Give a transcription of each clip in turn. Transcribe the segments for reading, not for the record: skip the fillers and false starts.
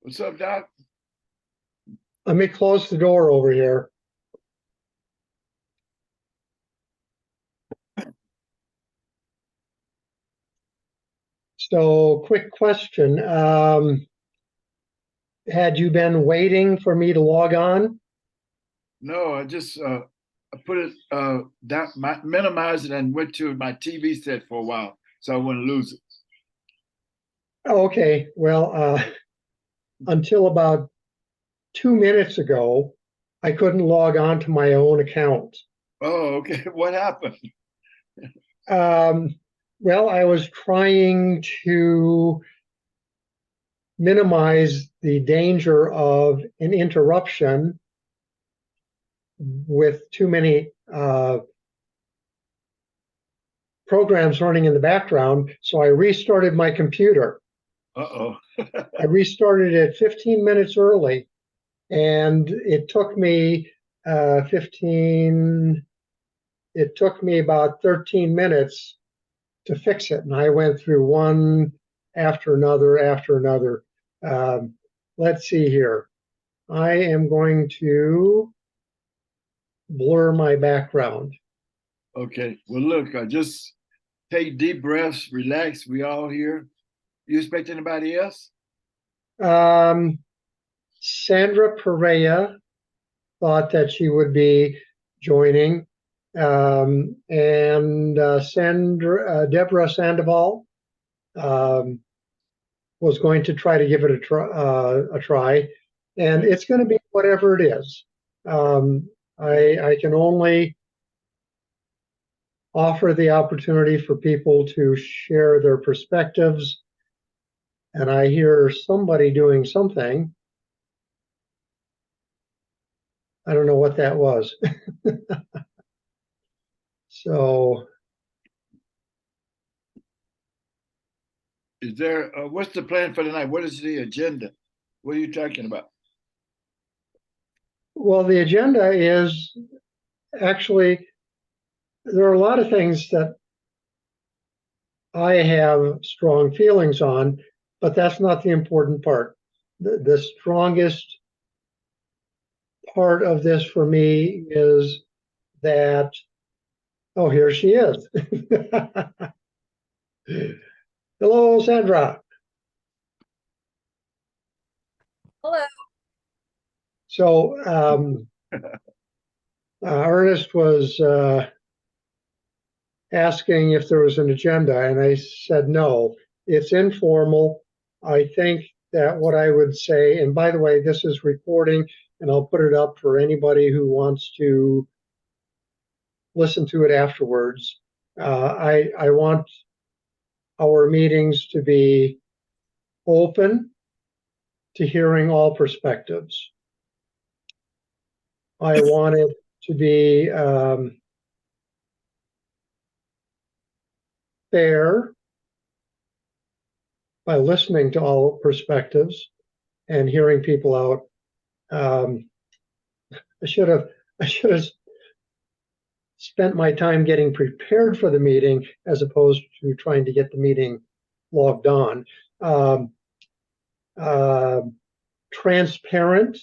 What's up, Doc? Let me close the door over here. So, quick question. Had you been waiting for me to log on? No, I just I put it down, minimized it, and went to my TV set for a while, so I wouldn't lose it. Okay, well, until about 2 minutes ago, I couldn't log on to my own account. Oh, okay. What happened? Well, I was trying to minimize the danger of an interruption with too many programs running in the background. So I restarted my computer. Uh-oh. I restarted it 15 minutes early, and it took me about 13 minutes to fix it. And I went through one after another. Let's see here. I am going to blur my background. Okay. Well, look, just take deep breaths, relax. We all here. You expect anybody else? Sandra Perea thought that she would be joining. And Deborah Sandoval was going to try to give it a try. And it's going to be whatever it is. I can only offer the opportunity for people to share their perspectives. And I hear somebody doing something. I don't know what that was. So, Is there, what's the plan for tonight? What is the agenda? What are you talking about? well, the agenda is actually, there are a lot of things that I have strong feelings on, but that's not the important part. The strongest part of this for me is that, oh, here she is. Hello, Sandra. Hello. So Ernest was asking if there was an agenda, and I said no. It's informal. I think that what I would say, and by the way, this is recording, and I'll put it up for anybody who wants to listen to it afterwards. I want our meetings to be open to hearing all perspectives. I want it to be fair by listening to all perspectives and hearing people out. I should have spent my time getting prepared for the meeting as opposed to trying to get the meeting logged on. Transparent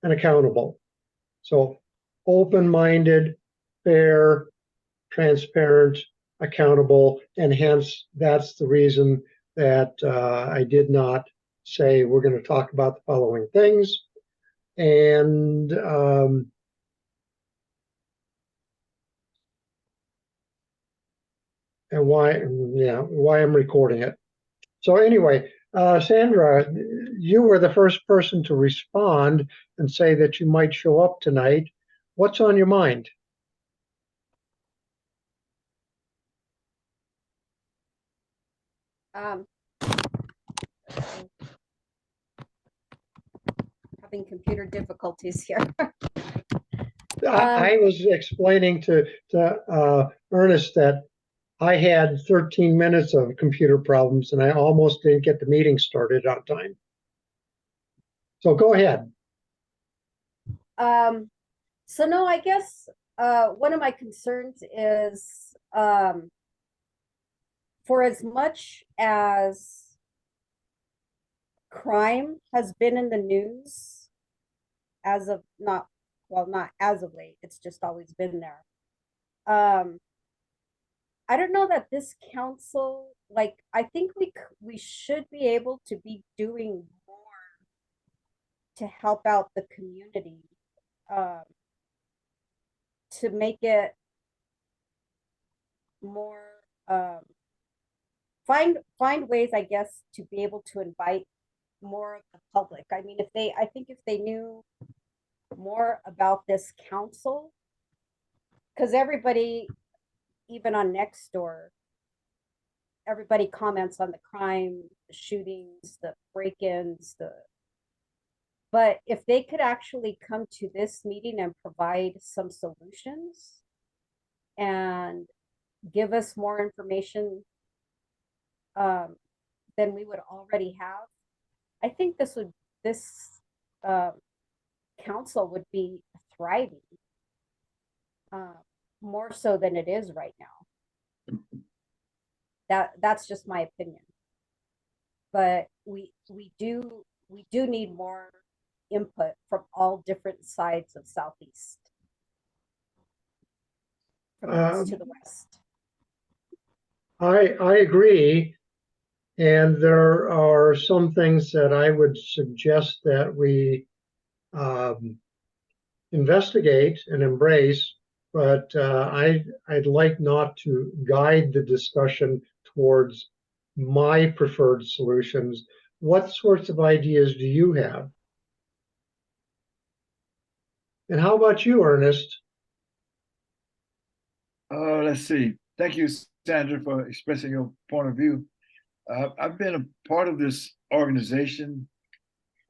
and accountable. So open-minded, fair, transparent, accountable, and hence that's the reason that I did not say we're going to talk about the following things. And why I'm recording it. So anyway, Sandra, you were the first person to respond and say that you might show up tonight. What's on your mind? Having computer difficulties here. I was explaining to Ernest that I had 13 minutes of computer problems and I almost didn't get the meeting started on time. So go ahead. So no, I guess one of my concerns is for as much as crime has been in the news as of not, well, not as of late, it's just always been there. I don't know that this council, like, I think we should be able to be doing more to help out the community, um, to make it more, um, find ways, I guess, to be able to invite more of the public. I mean, I think if they knew more about this council, because everybody, even on Nextdoor, everybody comments on the crime, the shootings, the break-ins, but if they could actually come to this meeting and provide some solutions and give us more information, um, than we would already have, I think this uh, council would be thriving, uh, more so than it is right now. That's just my opinion. But we do need more input from all different sides of Southeast, from the east to the west. I agree. And there are some things that I would suggest that we investigate and embrace, but I'd like not to guide the discussion towards my preferred solutions. What sorts of ideas do you have? And how about you, Ernest? Let's see. Thank you, Sandra, for expressing your point of view. I've been a part of this organization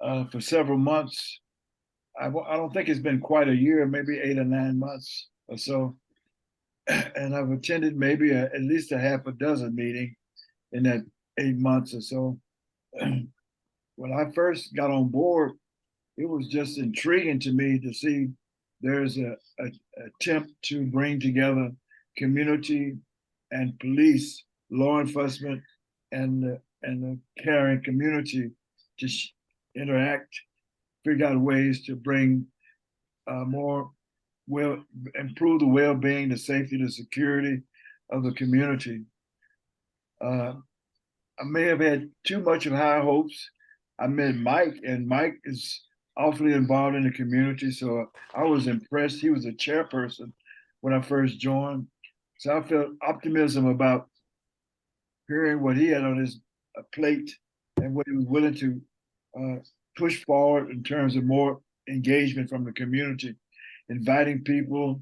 for several months. I don't think it's been quite a year, maybe 8 or 9 months or so. And I've attended maybe at least a half a dozen meetings in that 8 months or so. When I first got on board, it was just intriguing to me to see there's a attempt to bring together community and police, law enforcement, and the caring community to interact, figure out ways to bring more, well, improve the well-being, the safety, the security of the community. I may have had too much of high hopes. I met Mike, and Mike is awfully involved in the community, so I was impressed. He was a chairperson when I first joined, so I felt optimism about hearing what he had on his plate and what he was willing to push forward in terms of more engagement from the community, inviting people,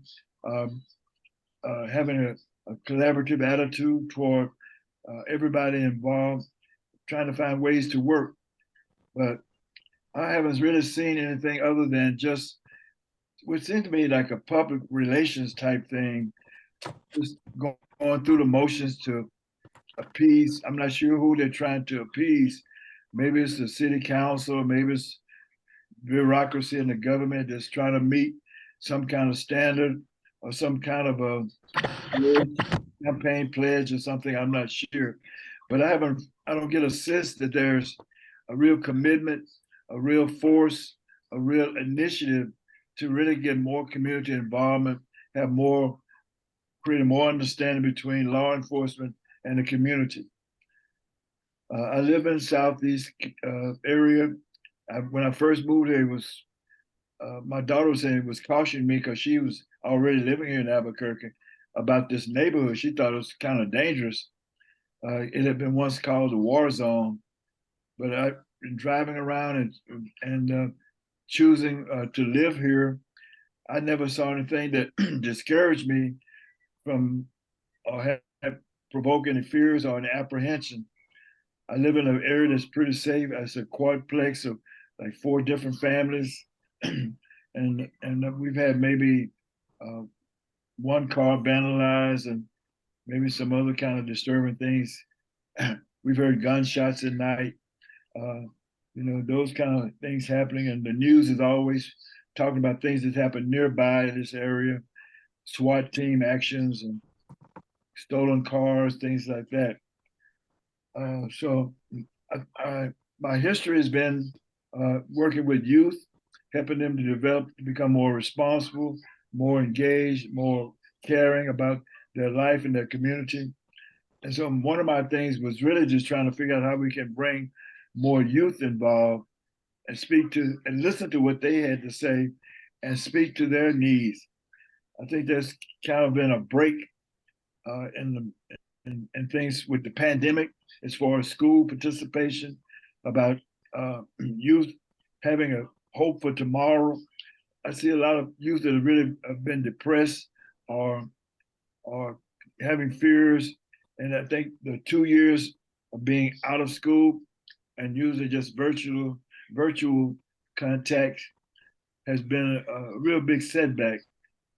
having a collaborative attitude toward everybody involved, trying to find ways to work. But I haven't really seen anything other than just what seemed to me like a public relations type thing, just going through the motions to appease. I'm not sure who they're trying to appease. Maybe it's the city council, maybe it's bureaucracy in the government that's trying to meet some kind of standard or some kind of a campaign pledge or something. I'm not sure, but I don't get a sense that there's a real commitment, a real force, a real initiative to really get more community involvement, have more, create more understanding between law enforcement and the community. I live in Southeast area. When I first moved here, it was my daughter was saying it was cautioning me because she was already living here in Albuquerque about this neighborhood. She thought it was kind of dangerous. It had been once called the war zone, but I've been driving around and choosing to live here. I never saw anything that discouraged me from or had provoked any fears or any apprehension. I live in an area that's pretty safe. It's a quadplex of like 4 different families, and we've had maybe one car vandalized and maybe some other kind of disturbing things. We've heard gunshots at night. Those kind of things happening, and the news is always talking about things that happen nearby in this area, SWAT team actions and stolen cars, things like that. So my history has been working with youth, helping them to develop, to become more responsible, more engaged, more caring about their life and their community. And so one of my things was really just trying to figure out how we can bring more youth involved and speak to and listen to what they had to say and speak to their needs. I think there's kind of been a break in things with the pandemic as far as school participation, about youth having a hope for tomorrow. I see a lot of youth that have really have been depressed or having fears. And I think the 2 years of being out of school and using just virtual contact has been a real big setback.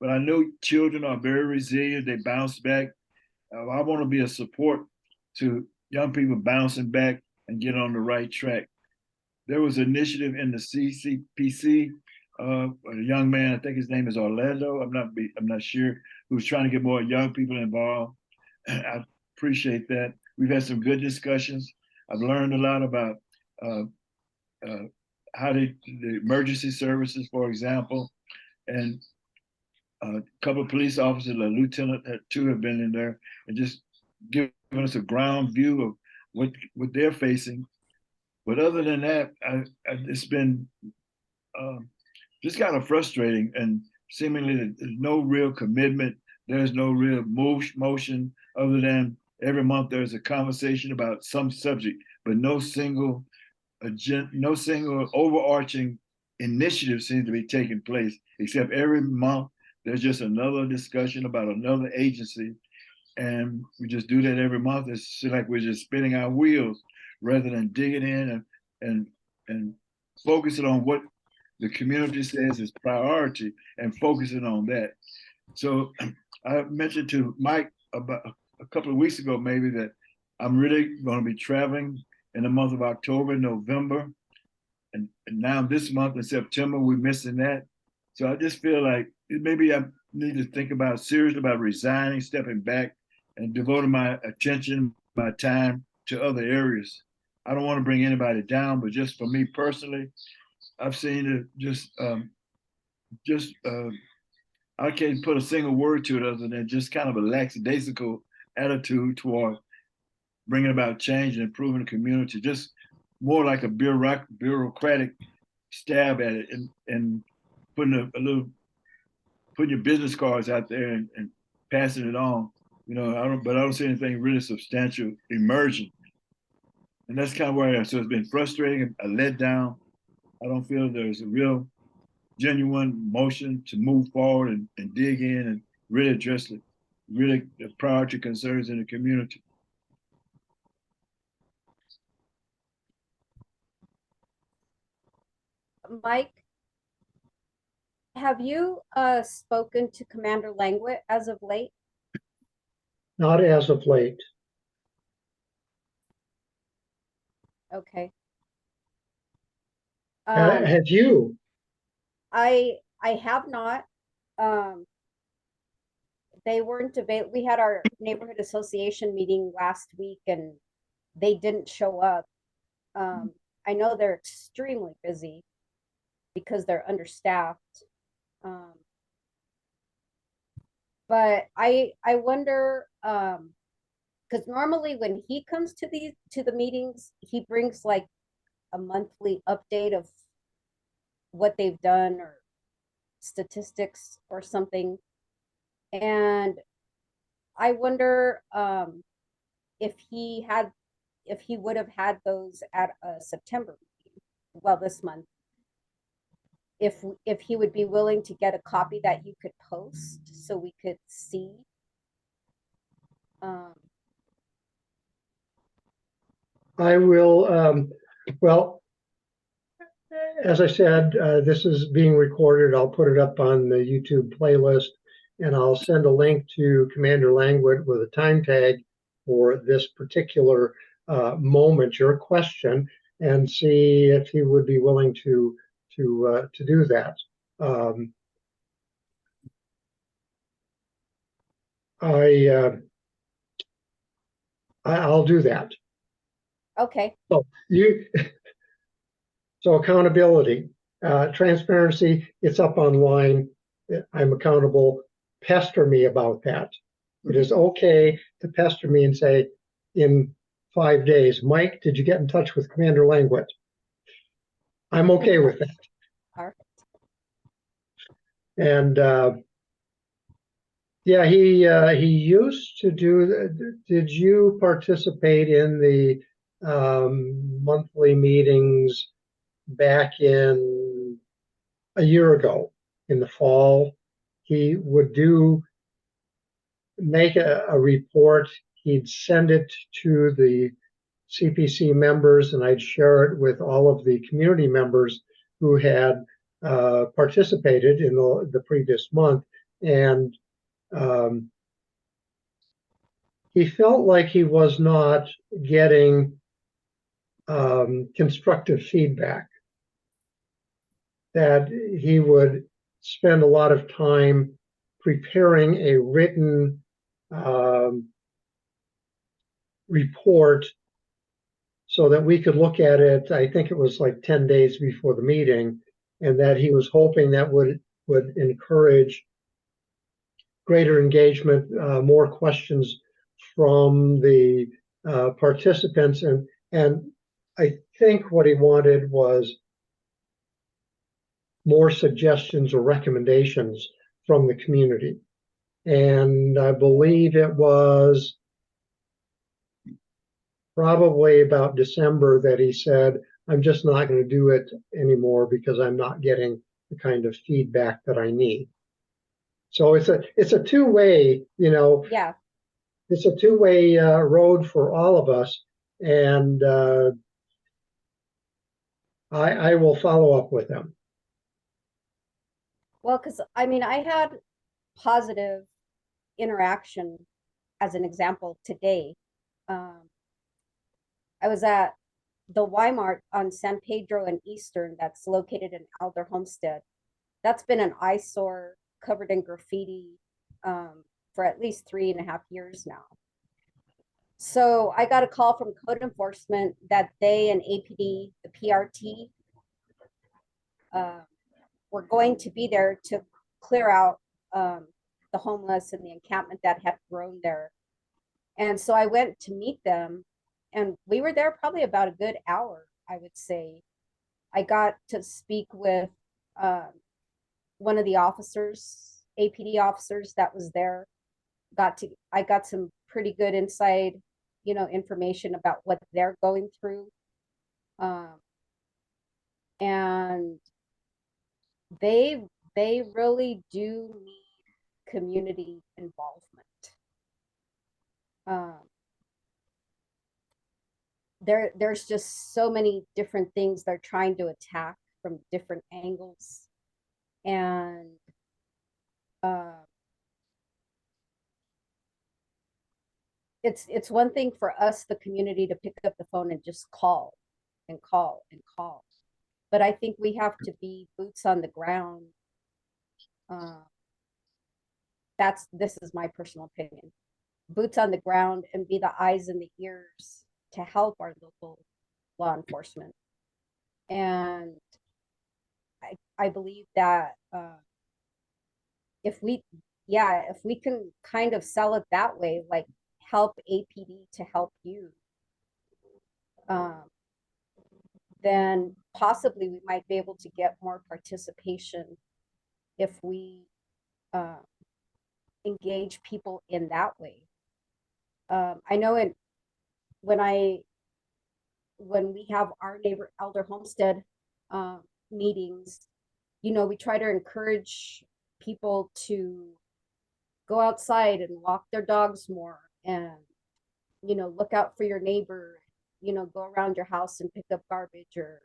But I know children are very resilient. They bounce back. I want to be a support to young people bouncing back and get on the right track. There was an initiative in the CCPC. A young man, I think his name is Orlando. I'm not sure, who's trying to get more young people involved. I appreciate that. We've had some good discussions. I've learned a lot about uh, uh, how the emergency services, for example, and a couple of police officers, a lieutenant, two have been in there and just giving us a ground view of what they're facing. But other than that, it's been just kind of frustrating, and seemingly there's no real commitment. There's no real motion other than every month there's a conversation about some subject, but no single overarching initiative seems to be taking place, except every month there's just another discussion about another agency. And we just do that every month. It's like we're just spinning our wheels rather than digging in and and focusing on what the community says is priority and focusing on that. So I mentioned to Mike about a couple of weeks ago, maybe, that I'm really going to be traveling in the month of October, November, and now this month in September, we're missing that. So I just feel like maybe I need to think about seriously about resigning, stepping back, and devoting my attention, my time to other areas. I don't want to bring anybody down, but just for me personally, I've seen it just I can't put a single word to it other than just kind of a lackadaisical attitude toward bringing about change and improving the community. Just more like a bureaucratic stab at it, and putting a little putting your business cards out there and passing it on. I don't see anything really substantial emerging. And that's kind of where I am. So it's been frustrating, a letdown. I don't feel there's a real genuine motion to move forward and dig in and really address the priority concerns in the community. Mike, have you spoken to Commander Langwit as of late? Not as of late. Okay. Have you? I have not. Um, they weren't available. We had our neighborhood association meeting last week, and they didn't show up. I know they're extremely busy because they're understaffed. Um, but I wonder, because normally when he comes to the meetings, he brings like a monthly update of what they've done or statistics or something. And I wonder if he would have had those at a September meeting, well, this month, if he would be willing to get a copy that you could post so we could see. I will, well, as I said, this is being recorded. I'll put it up on the YouTube playlist, and I'll send a link to Commander Langwood with a time tag for this particular moment, your question, and see if he would be willing to do that. I'll do that. Okay. So So accountability, transparency, it's up online. I'm accountable. Pester me about that. It is okay to pester me and say, in 5 days, Mike, did you get in touch with Commander Langwit? I'm okay with that. All right. And yeah, he used to do. Did you participate in the monthly meetings back in a year ago in the fall? He would make a report. He'd send it to the CPC members, and I'd share it with all of the community members who had participated in the previous month. And he felt like he was not getting constructive feedback, that he would spend a lot of time preparing a written report so that we could look at it. I think it was like 10 days before the meeting, and that he was hoping that would encourage greater engagement, more questions from the participants. And I think what he wanted was more suggestions or recommendations from the community. And I believe it was probably about December that he said, I'm just not going to do it anymore because I'm not getting the kind of feedback that I need. So it's a two-way, Yeah. it's a two-way road for all of us. And I will follow up with them. Well, because I mean, I had positive interaction as an example today. I was at the Weimar on San Pedro and Eastern that's located in Elder Homestead. That's been an eyesore covered in graffiti for at least 3.5 years now. So I got a call from code enforcement that they and APD, the PRT, were going to be there to clear out the homeless and the encampment that had grown there. And so I went to meet them, and we were there probably about a good hour, I would say. I got to speak with one of the officers, APD officers that was there. I got some pretty good inside, information about what they're going through. And they really do need community involvement. There's just so many different things they're trying to attack from different angles. And it's one thing for us, the community, to pick up the phone and just call and call and call. But I think we have to be boots on the ground. This is my personal opinion. Boots on the ground and be the eyes and the ears to help our local law enforcement. And I believe that if we can kind of sell it that way, like help APD to help you, then possibly we might be able to get more participation if we engage people in that way. I know when we have our neighbor Elder Homestead meetings, we try to encourage people to go outside and walk their dogs more, and look out for your neighbor, go around your house and pick up garbage, or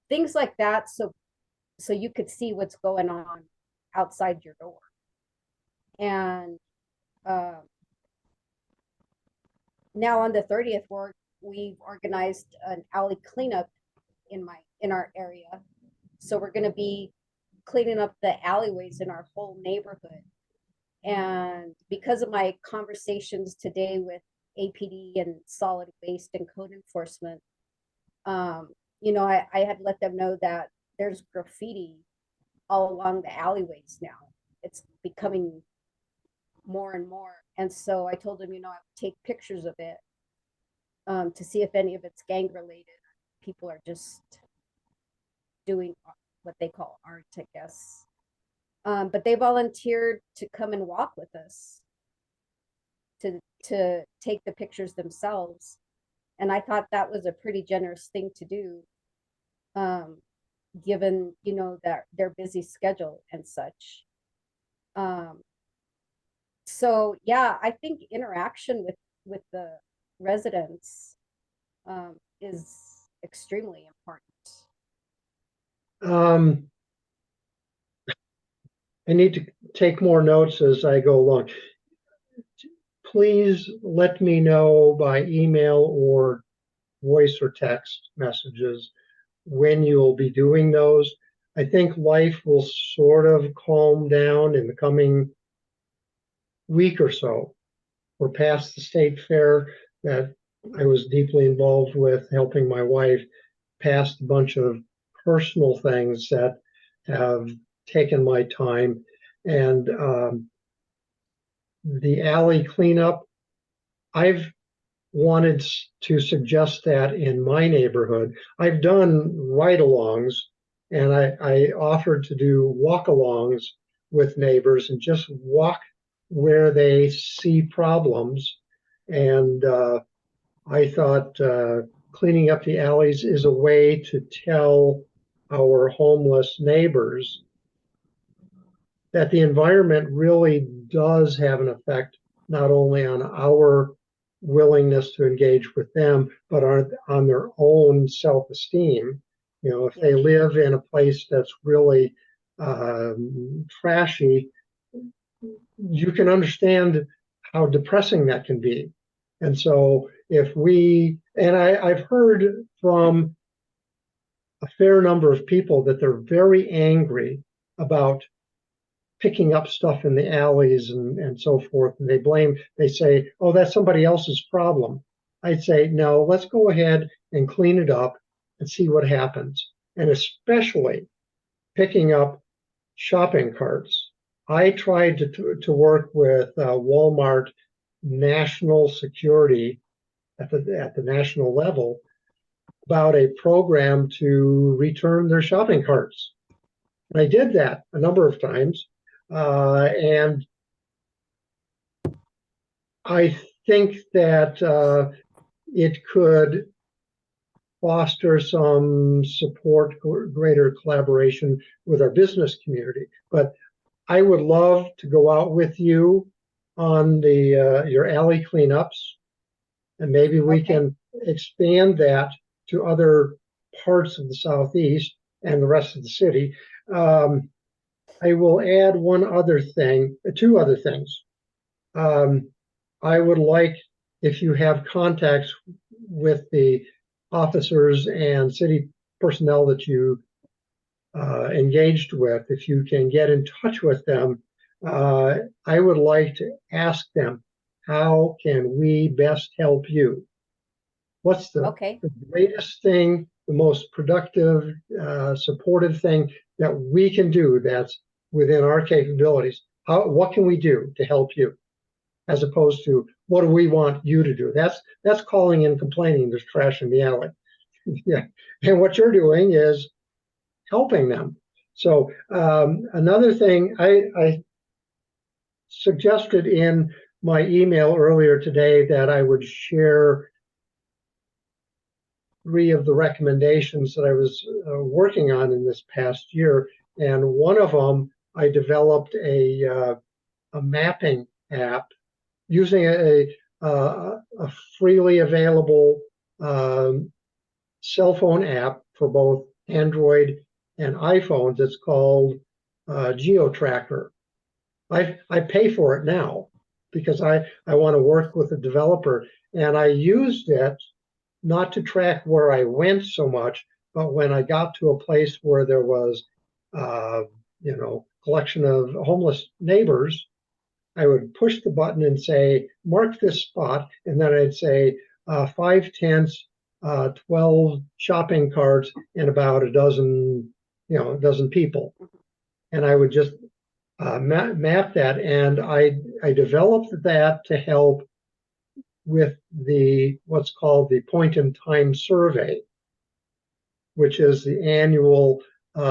things like that, so you could see what's going on outside your door. And now on the 30th, we've organized an alley cleanup in our area. So we're going to be cleaning up the alleyways in our whole neighborhood. And because of my conversations today with APD and solid waste and code enforcement, I had let them know that there's graffiti all along the alleyways now. It's becoming more and more. And so I told them, I would take pictures of it to see if any of it's gang related. People are just doing what they call art, I guess. But they volunteered to come and walk with us to take the pictures themselves. And I thought that was a pretty generous thing to do, given, that their busy schedule and such. So yeah, I think interaction with the residents is extremely important. Um, I need to take more notes as I go along. Please let me know by email or voice or text messages when you will be doing those. I think life will sort of calm down in the coming week or so. We're past the state fair that I was deeply involved with, helping my wife, past a bunch of personal things that have taken my time. And the alley cleanup, I've wanted to suggest that in my neighborhood. I've done ride-alongs, and I offered to do walk-alongs with neighbors and just walk where they see problems. And I thought cleaning up the alleys is a way to tell our homeless neighbors that the environment really does have an effect not only on our willingness to engage with them, but on their own self-esteem. If they live in a place that's really trashy, you can understand how depressing that can be. And so I've heard from a fair number of people that they're very angry about picking up stuff in the alleys and so forth. And they say, oh, that's somebody else's problem. I'd say, no, let's go ahead and clean it up and see what happens. And especially picking up shopping carts. I tried to work with Walmart national security at the national level about a program to return their shopping carts. And I did that a number of times. And I think that it could foster some support, greater collaboration with our business community. But I would love to go out with you on your alley cleanups, and maybe we can expand that to other parts of the Southeast and the rest of the city. I will add two other things. I would like, if you have contacts with the officers and city personnel that you engaged with, if you can get in touch with them, I would like to ask them, how can we best help you? What's the greatest thing, the most productive, supportive thing that we can do that's within our capabilities? What can we do to help you? As opposed to, what do we want you to do? That's calling and complaining there's trash in the alley. Yeah. And what you're doing is helping them. So another thing I suggested in my email earlier today that I would share 3 of the recommendations that I was working on in this past year. And one of them, I developed a mapping app using a freely available cell phone app for both Android and iPhones. It's called GeoTracker. I pay for it now because I want to work with a developer, and I used it not to track where I went so much, but when I got to a place where there was collection of homeless neighbors, I would push the button and say, mark this spot, and then I'd say 5/10 12 shopping carts and about a dozen people. And I would just map that, and I developed that to help with what's called the point in time survey, which is the annual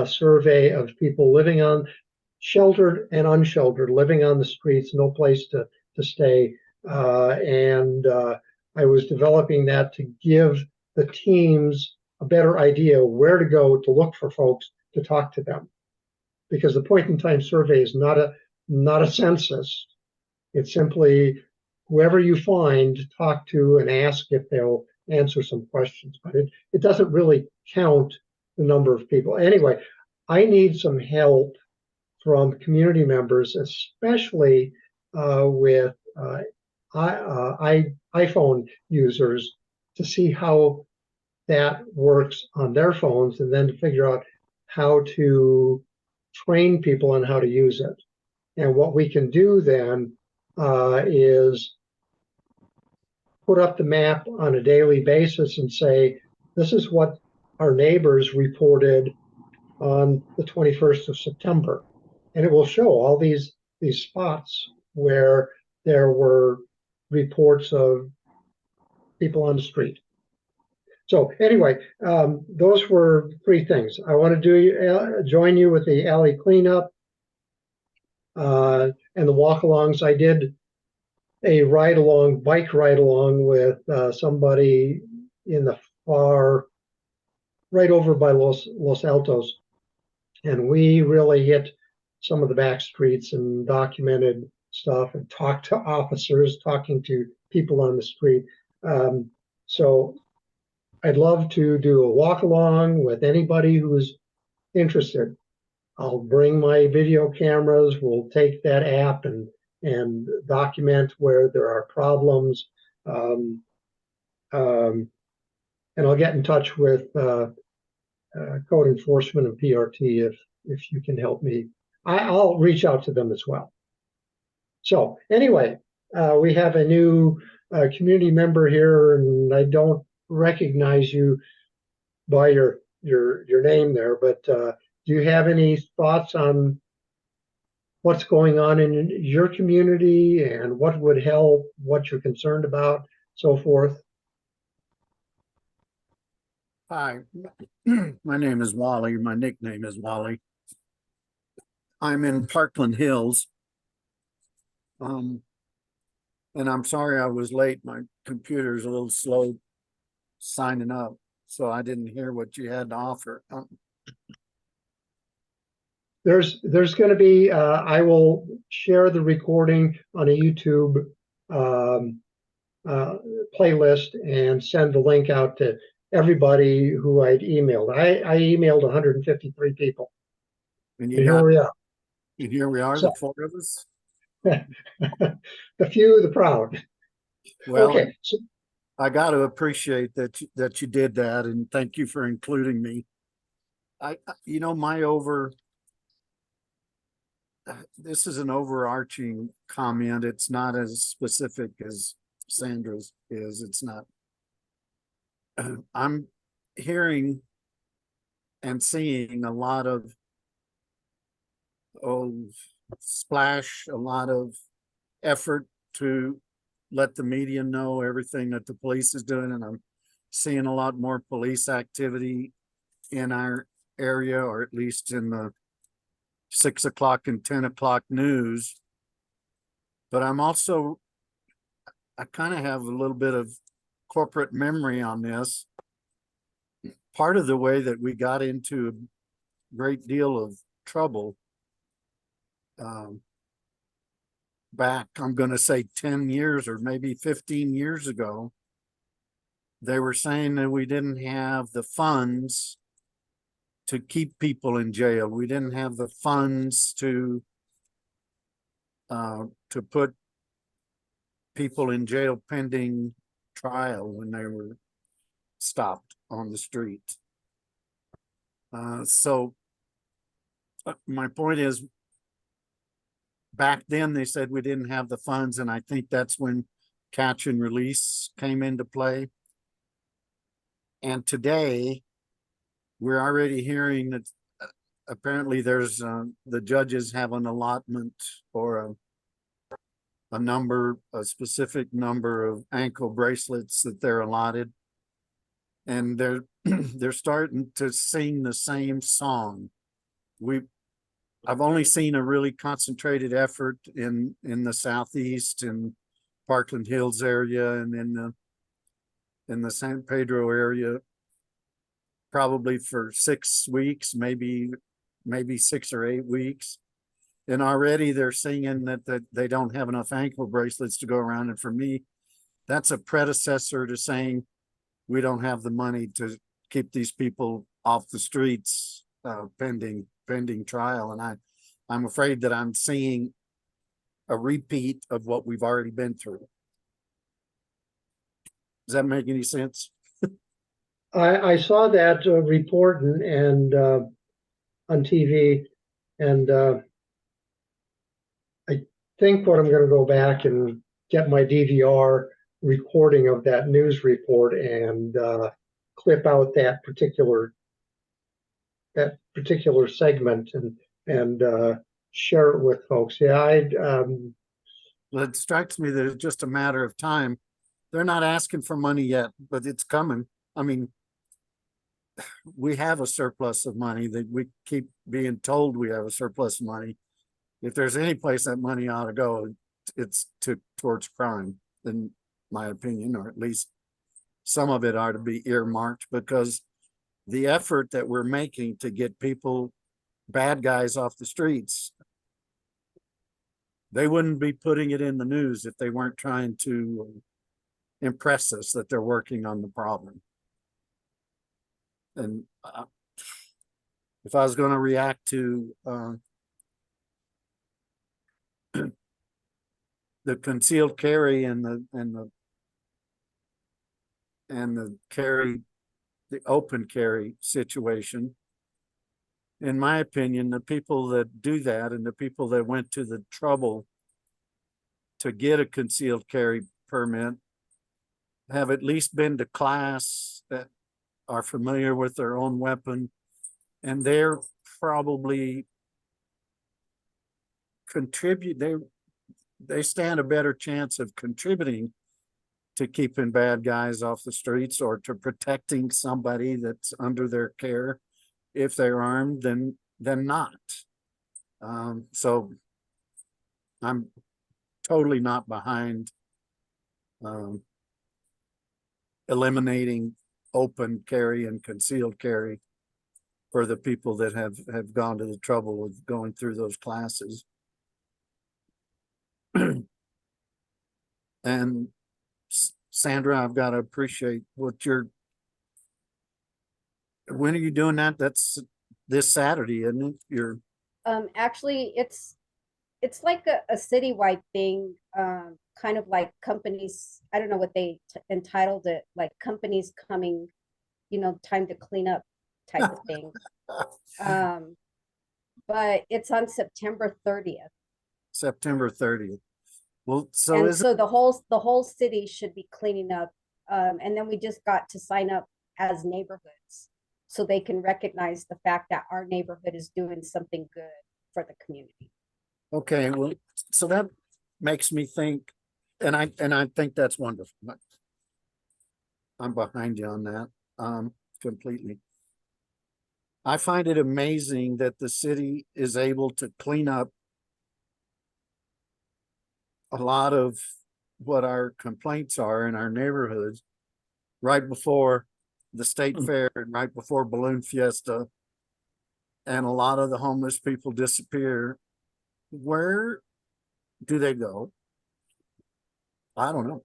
survey of people living on sheltered and unsheltered, living on the streets, no place to stay. And I was developing that to give the teams a better idea where to go to look for folks to talk to them. Because the point in time survey is not a census. It's simply whoever you find, talk to and ask if they'll answer some questions. But it doesn't really count the number of people. Anyway, I need some help from community members, especially with iPhone users, to see how that works on their phones, and then to figure out how to train people on how to use it. And what we can do then is put up the map on a daily basis and say, this is what our neighbors reported on the 21st of September. And it will show all these spots where there were reports of people on the street. So anyway, those were 3 things. I want to join you with the alley cleanup and the walk-alongs. I did a bike ride along with somebody in the right over by Los Altos. And we really hit some of the back streets and documented stuff and talked to officers, talking to people on the street. So I'd love to do a walk along with anybody who's interested. I'll bring my video cameras. We'll take that app and document where there are problems. And I'll get in touch with code enforcement and PRT if you can help me. I'll reach out to them as well. So anyway, we have a new community member here, and I don't recognize you by your name there, but do you have any thoughts on what's going on in your community and what would help, what you're concerned about, so forth? Hi, my name is Wally. My nickname is Wally. I'm in Parkland Hills. And I'm sorry I was late. My computer's a little slow signing up, so I didn't hear what you had to offer. There's going to be, I will share the recording on a YouTube playlist and send the link out to everybody who I'd emailed. I emailed 153 people. And here we are. And here we are, so, the 4 of us. The few, the proud. Well, okay. So, I got to appreciate that you did that, and thank you for including me. This is an overarching comment. It's not as specific as Sandra's is. It's not. I'm hearing and seeing a lot of splash, a lot of effort to let the media know everything that the police is doing, and I'm seeing a lot more police activity in our area, or at least in the 6 o'clock and 10 o'clock news. But I'm also, I kind of have a little bit of corporate memory on this. Part of the way that we got into a great deal of trouble back, I'm going to say 10 years or maybe 15 years ago, they were saying that we didn't have the funds to keep people in jail. We didn't have the funds to put people in jail pending trial when they were stopped on the street. So my point is, back then they said we didn't have the funds, and I think that's when catch and release came into play. And today, we're already hearing that apparently there's, the judges have an allotment or a specific number of ankle bracelets that they're allotted. And they're starting to sing the same song. I've only seen a really concentrated effort in the southeast, in Parkland Hills area, and in the San Pedro area, probably for 6 weeks, maybe 6 or 8 weeks. And already they're singing that they don't have enough ankle bracelets to go around. And for me, that's a predecessor to saying we don't have the money to keep these people off the streets, pending trial. And I'm afraid that I'm seeing a repeat of what we've already been through. Does that make any sense? I saw that report and on TV, and I think what I'm going to go back and get my DVR recording of that news report and clip out that particular segment and share it with folks. Yeah, Well, it strikes me that it's just a matter of time. They're not asking for money yet, but it's coming. I mean, we have a surplus of money that we keep being told we have a surplus of money. If there's any place that money ought to go, it's towards crime, in my opinion, or at least some of it ought to be earmarked, because the effort that we're making to get people, bad guys, off the streets, they wouldn't be putting it in the news if they weren't trying to impress us that they're working on the problem. And if I was going to react to the concealed carry and the open carry situation, in my opinion, the people that do that and the people that went to the trouble to get a concealed carry permit have at least been to class, that are familiar with their own weapon, and they're probably they stand a better chance of contributing to keeping bad guys off the streets or to protecting somebody that's under their care if they're armed than not. So I'm totally not behind eliminating open carry and concealed carry for the people that have gone to the trouble of going through those classes. And Sandra, I've got to appreciate when are you doing that? That's this Saturday, isn't it? Actually, it's like a citywide thing, kind of like companies, I don't know what they entitled it, like companies coming, time to clean up type of thing. But it's on September 30th. September 30th. Well, so And so the whole city should be cleaning up. And then we just got to sign up as neighborhoods so they can recognize the fact that our neighborhood is doing something good for the community. okay, well, so that makes me think, and I think that's wonderful. I'm behind you on that, completely. I find it amazing that the city is able to clean up a lot of what our complaints are in our neighborhoods right before the state fair and right before Balloon Fiesta, and a lot of the homeless people disappear. Where do they go? I don't know.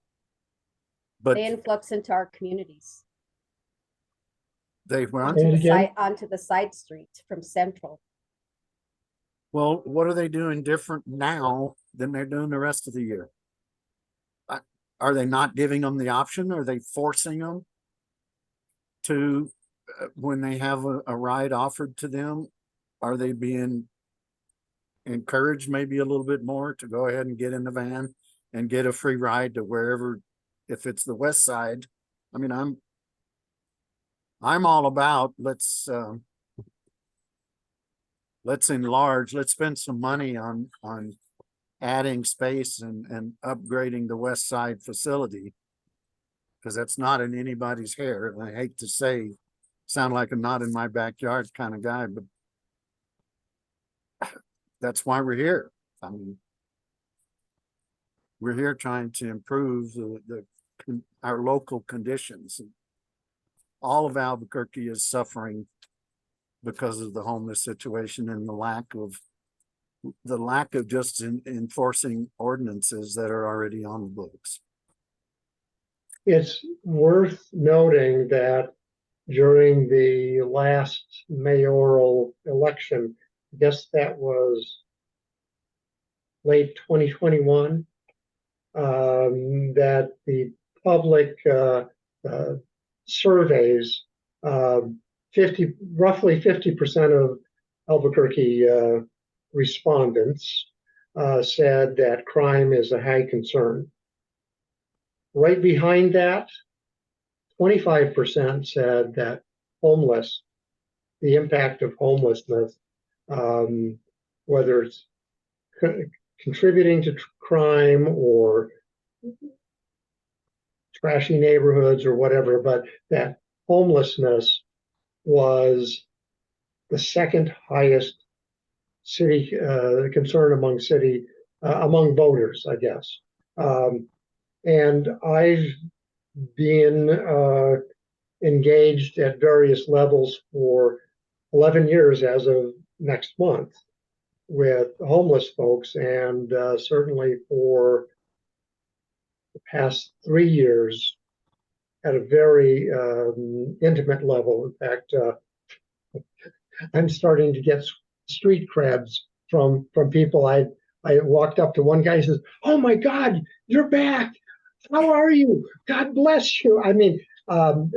But They influx into our communities. they went. Onto the side streets from Central. Well, what are they doing different now than they're doing the rest of the year? Are they not giving them the option? Are they forcing them to, when they have a ride offered to them, are they being encouraged maybe a little bit more to go ahead and get in the van and get a free ride to wherever, if it's the west side? I mean, I'm all about, let's enlarge, let's spend some money on adding space and upgrading the West Side facility. Cause that's not in anybody's hair. And I hate to say, sound like a not in my backyard kind of guy, but that's why we're here. I mean, we're here trying to improve our local conditions. All of Albuquerque is suffering because of the homeless situation and the lack of just enforcing ordinances that are already on the books. It's worth noting that during the last mayoral election, I guess that was late 2021, that the public surveys, roughly 50% of Albuquerque respondents said that crime is a high concern. Right behind that, 25% said that the impact of homelessness, whether it's contributing to crime or trashy neighborhoods or whatever, but that homelessness was the second highest city concern among voters, I guess. And I've been engaged at various levels for 11 years as of next month with homeless folks, and certainly for the past 3 years at a very intimate level. In fact, I'm starting to get street creds from people. I walked up to one guy and says, "Oh my God, you're back. How are you? God bless you." I mean, I'm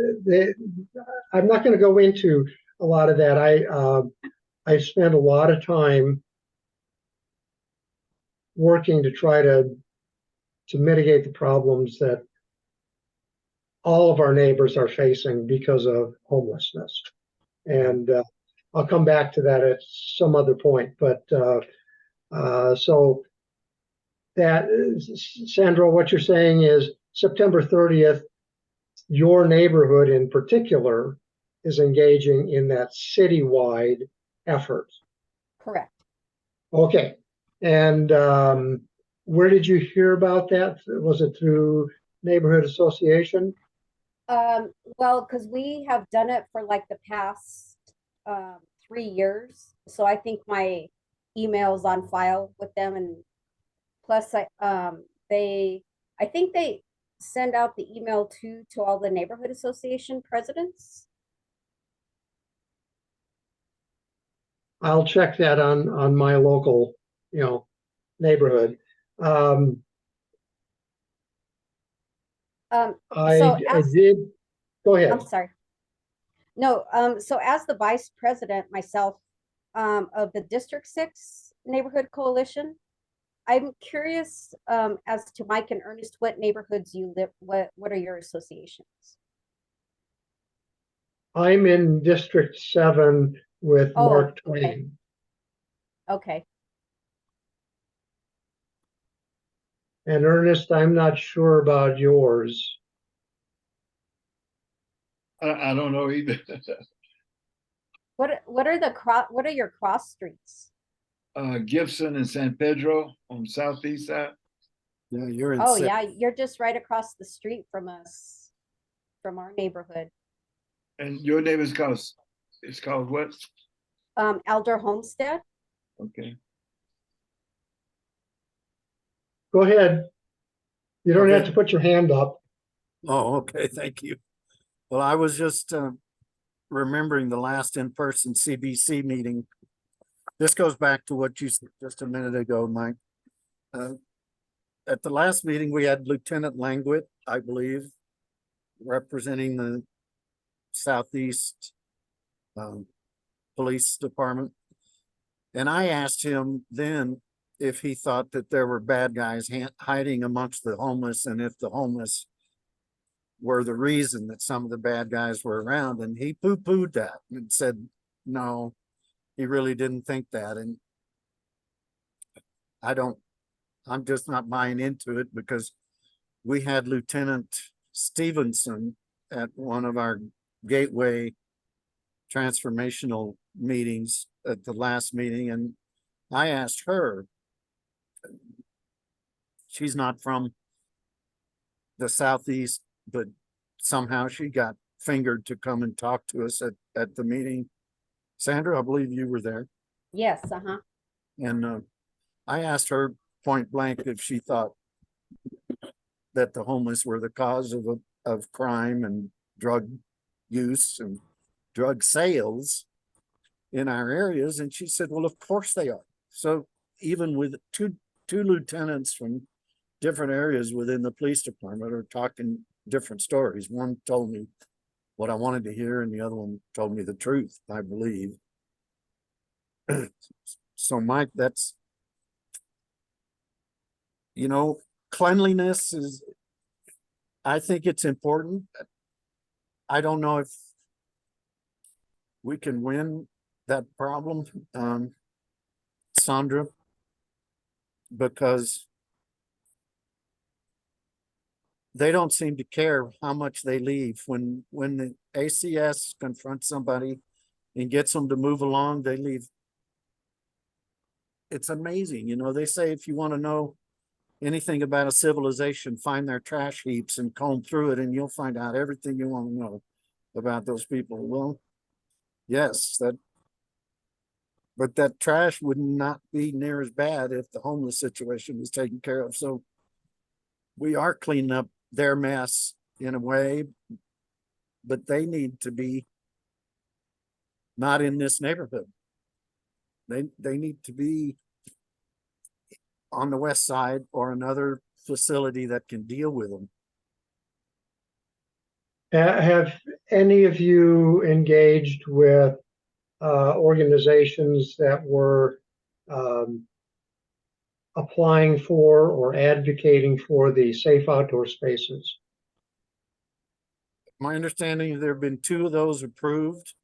not going to go into a lot of that. I spent a lot of time working to try to mitigate the problems that all of our neighbors are facing because of homelessness. And I'll come back to that at some other point. But so that, Sandra, what you're saying is September 30th, your neighborhood in particular is engaging in that citywide effort. Correct. Okay. And where did you hear about that? Was it through neighborhood association? Well, because we have done it for like the past 3 years. So I think my email's on file with them, and plus I think they send out the email to all the neighborhood association presidents. I'll check that on my local, neighborhood. I did. Go ahead. I'm sorry. No, so as the vice president myself of the District 6 Neighborhood Coalition, I'm curious as to Mike and Ernest, what neighborhoods you live, what are your associations? I'm in District 7 with Mark Twain. Okay. And Ernest, I'm not sure about yours. I don't know either. What are your cross streets? Gibson and San Pedro on southeast side. Yeah, you're in. Oh yeah, you're just right across the street from us, from our neighborhood. And your name is called what? Elder Homestead. Okay. Go ahead. You don't Okay. have to put your hand up. Oh, okay, thank you. Well, I was just remembering the last in-person CBC meeting. This goes back to what you said just a minute ago, Mike. At the last meeting, we had Lieutenant Langwit, I believe, representing the Southeast Police Department. And I asked him then if he thought that there were bad guys hiding amongst the homeless, and if the homeless were the reason that some of the bad guys were around. And he poo-pooed that and said, no, he really didn't think that. And I'm just not buying into it, because we had Lieutenant Stevenson at one of our gateway transformational meetings at the last meeting. And I asked her, she's not from the Southeast, but somehow she got fingered to come and talk to us at the meeting. Sandra, I believe you were there. Yes, uh-huh. And I asked her point blank if she thought that the homeless were the cause of crime and drug use and drug sales in our areas. And she said, well, of course they are. So even with two lieutenants from different areas within the police department are talking different stories. One told me what I wanted to hear, and the other one told me the truth, I believe. So Mike, that's, you know, cleanliness is, I think it's important. I don't know if we can win that problem, Sandra, because they don't seem to care how much they leave. When the ACS confronts somebody and gets them to move along, they leave. It's amazing. You know, they say if you want to know anything about a civilization, find their trash heaps and comb through it, and you'll find out everything you want to know about those people. Well, yes, but that trash would not be near as bad if the homeless situation was taken care of. So we are cleaning up their mess in a way, but they need to be not in this neighborhood. They need to be on the west side or another facility that can deal with them. Have any of you engaged with organizations that were applying for or advocating for the safe outdoor spaces? My understanding is there have been 2 of those approved.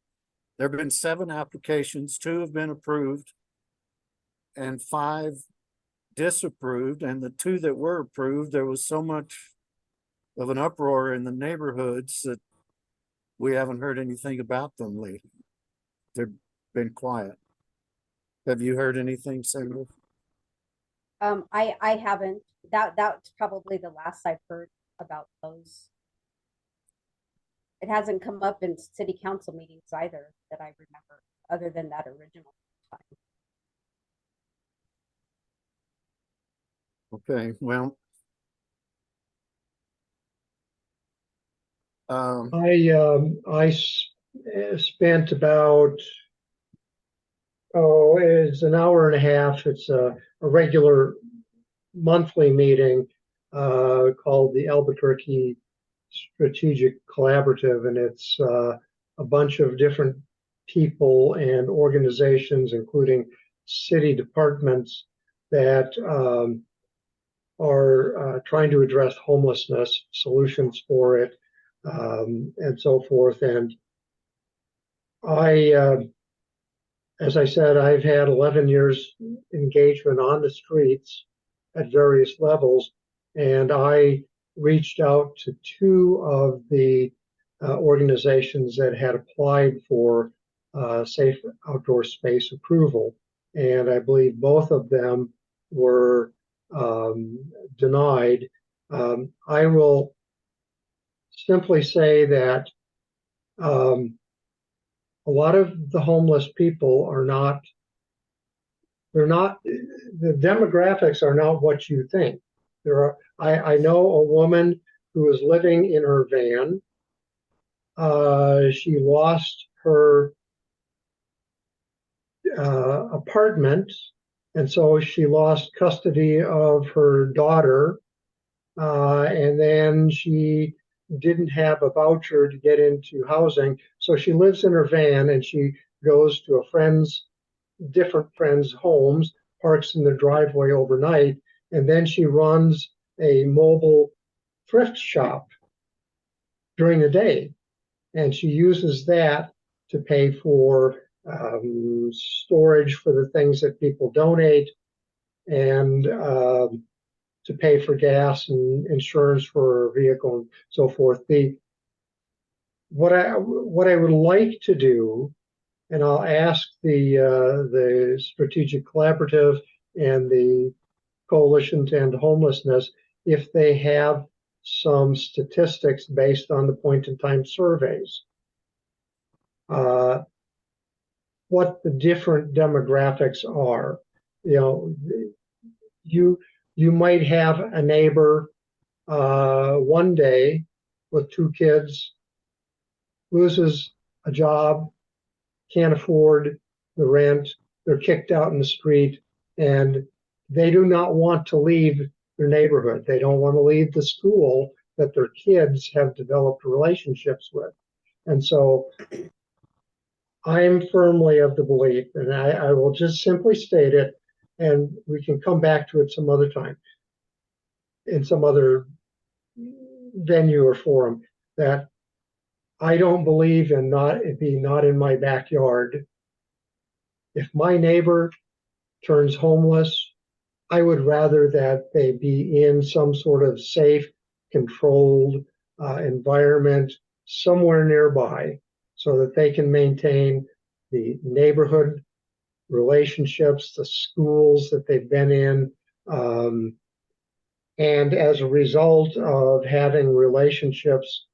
There have been 7 applications, 2 have been approved, and 5 disapproved. And the 2 that were approved, there was so much of an uproar in the neighborhoods that we haven't heard anything about them lately. They've been quiet. Have you heard anything, Sandra? I haven't. That's probably the last I've heard about those. It hasn't come up in city council meetings either that I remember, other than that original time. Okay, well. I spent about, it's an hour and a half. It's a regular monthly meeting called the Albuquerque Strategic Collaborative, and it's a bunch of different people and organizations, including city departments, that are trying to address homelessness, solutions for it, and so forth. And as I said, I've had 11 years engagement on the streets at various levels, and I reached out to 2 of the organizations that had applied for safe outdoor space approval, and I believe both of them were denied. I will simply say that a lot of the homeless people are not, the demographics are not what you think. I know a woman who is living in her van. She lost her apartment, and so she lost custody of her daughter, and then she didn't have a voucher to get into housing, so she lives in her van and she goes to different friends' homes, parks in the driveway overnight, and then she runs a mobile thrift shop. during the day. And she uses that to pay for storage for the things that people donate, and to pay for gas and insurance for her vehicle and so forth. What I would like to do, and I'll ask the Strategic Collaborative and the Coalition to End Homelessness if they have some statistics based on the point-in-time surveys. What the different demographics are. You know, you might have a neighbor one day with 2 kids, loses a job, can't afford the rent, they're kicked out in the street, and they do not want to leave their neighborhood. They don't want to leave the school that their kids have developed relationships with. And so I am firmly of the belief, and I will just simply state it, and we can come back to it some other time in some other venue or forum, that I don't believe in it being not in my backyard. If my neighbor turns homeless, I would rather that they be in some sort of safe, controlled environment somewhere nearby, so that they can maintain the neighborhood relationships, the schools that they've been in. And as a result of having relationships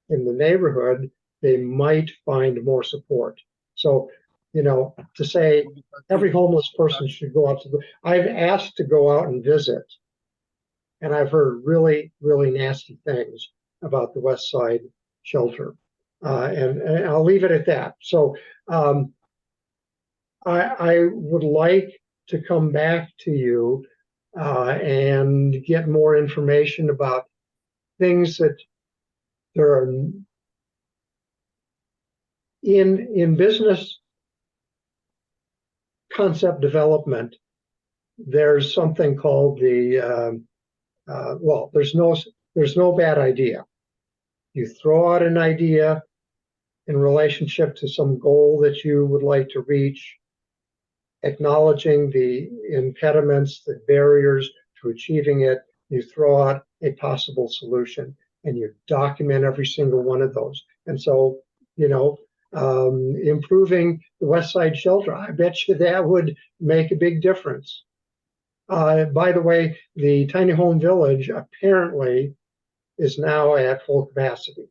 in the neighborhood, they might find more support. So, you know, to say every homeless person should go out I've asked to go out and visit, and I've heard really, really nasty things about the West Side shelter. And I'll leave it at that. So I would like to come back to you and get more information about things that there are in business concept development. There's something called the well, there's no bad idea. You throw out an idea in relationship to some goal that you would like to reach, acknowledging the impediments, the barriers to achieving it. You throw out a possible solution, and you document every single one of those. And so, you know, improving the West Side shelter, I bet you that would make a big difference. By the way, the tiny home village apparently is now at full capacity.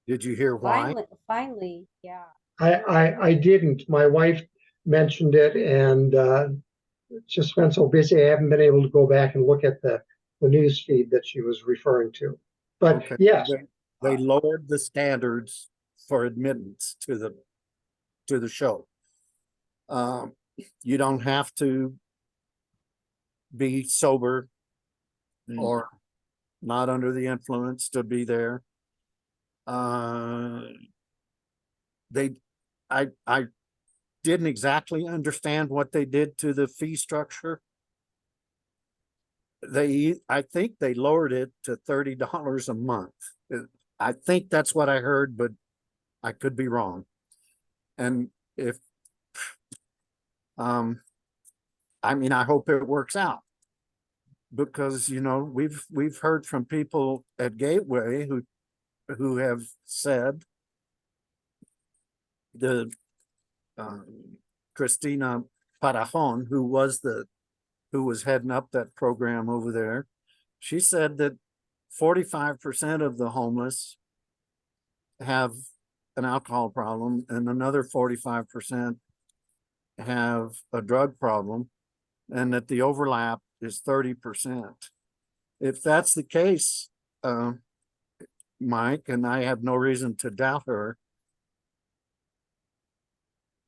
Did you hear why? Finally, yeah. I didn't. My wife mentioned it, and just been so busy I haven't been able to go back and look at the news feed that she was referring to. But Okay. yes, They lowered the standards for admittance to the show. You don't have to be sober or not under the influence to be there. I didn't exactly understand what they did to the fee structure. I think they lowered it to $30 a month. I think that's what I heard, but I could be wrong. And if, I mean, I hope it works out, because, you know, we've heard from people at Gateway who have said, the Christina Parajon, who was heading up that program over there, she said that 45% of the homeless have an alcohol problem, and another 45% have a drug problem, and that the overlap is 30%. If that's the case, Mike, and I have no reason to doubt her,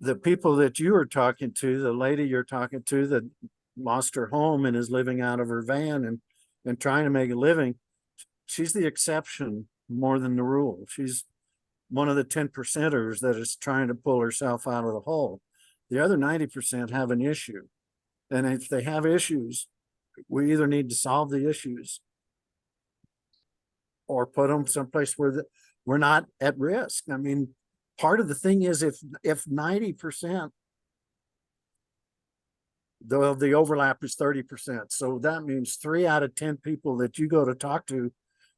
the people that you are talking to, the lady you're talking to that lost her home and is living out of her van and trying to make a living, she's the exception more than the rule. She's one of the 10%ers that is trying to pull herself out of the hole. The other 90% have an issue. And if they have issues, we either need to solve the issues or put them someplace where we're not at risk. I mean, part of the thing is if 90%, the overlap is 30%. So that means 3 out of 10 people that you go to talk to,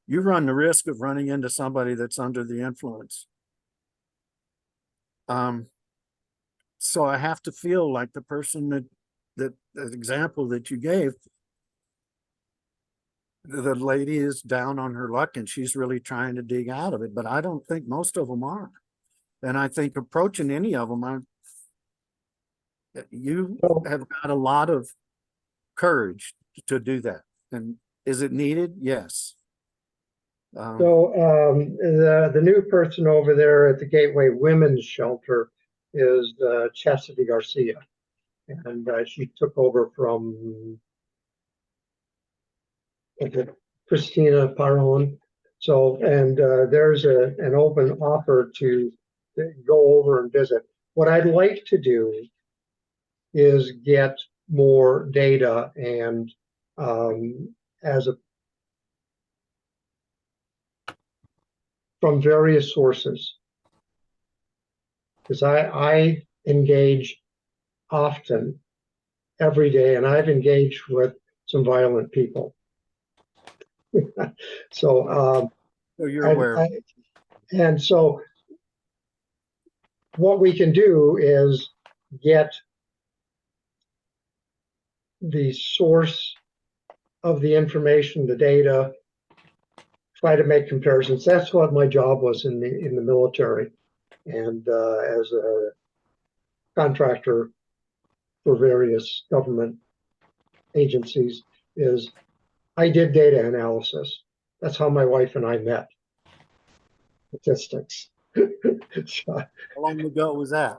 you run the risk of running into somebody that's under the influence. So I have to feel like the person that example that you gave, the lady is down on her luck and she's really trying to dig out of it, but I don't think most of them are. And I think approaching any of them, you So- have got a lot of courage to do that. And is it needed? Yes. So the new person over there at the Gateway Women's Shelter is Chastity Garcia. And she took over from Christina Paron. So, and there's an open offer to go over and visit. What I'd like to do is get more data and from various sources. Because I engage often, every day, and I've engaged with some violent people. So you're aware. and so what we can do is get the source of the information, the data, try to make comparisons. That's what my job was in the military, and as a contractor for various government agencies, is I did data analysis. That's how my wife and I met. Statistics. How long ago was that?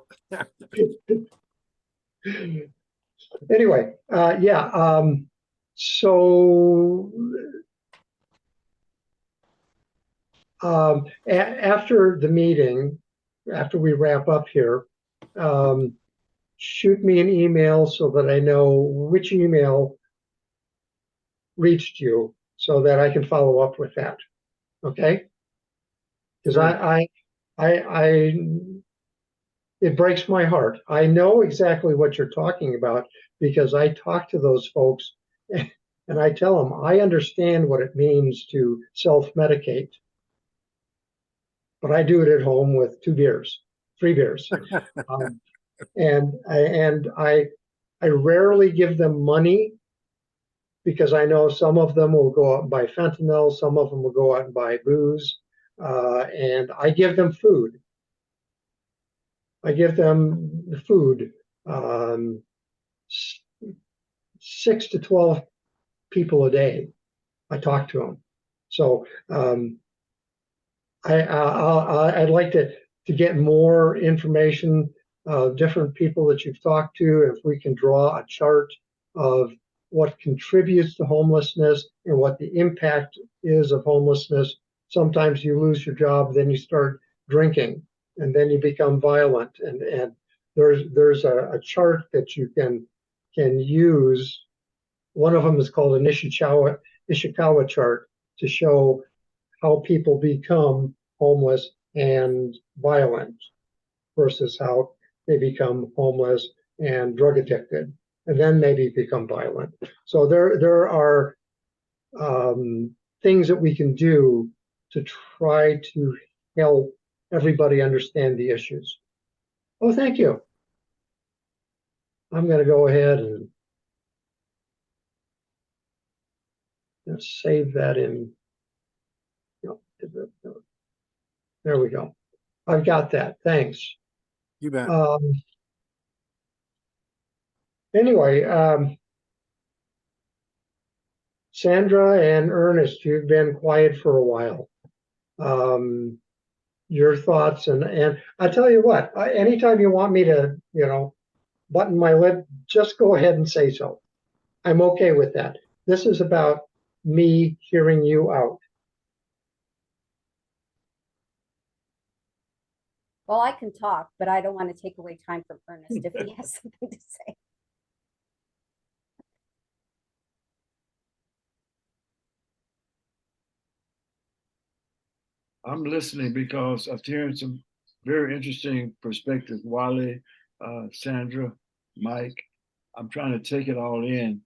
Anyway, yeah. So after the meeting, after we wrap up here, shoot me an email so that I know which email reached you so that I can follow up with that. Okay? Because Sure. it breaks my heart. I know exactly what you're talking about because I talk to those folks and I tell them I understand what it means to self-medicate, but I do it at home with 2 beers, 3 beers. And I rarely give them money because I know some of them will go out and buy fentanyl, some of them will go out and buy booze, and I give them food. I give them the food. 6 to 12 people a day. I talk to them. So I'd like to get more information, different people that you've talked to. If we can draw a chart of what contributes to homelessness and what the impact is of homelessness. Sometimes you lose your job, then you start drinking, and then you become violent. And there's a chart that you can use. One of them is called an Ishikawa chart to show how people become homeless and violent versus how they become homeless and drug addicted, and then maybe become violent. So there are things that we can do to try to help everybody understand the issues. Oh, thank you. I'm going to go ahead and save that in. There we go. I've got that. Thanks. You bet. Anyway, Sandra and Ernest, you've been quiet for a while. Your thoughts, and I tell you what, anytime you want me to, button my lip, just go ahead and say so. I'm okay with that. This is about me hearing you out. Well, I can talk, but I don't want to take away time from Ernest if he has something to say. I'm listening because I'm hearing some very interesting perspectives. Wally, Sandra, Mike, I'm trying to take it all in.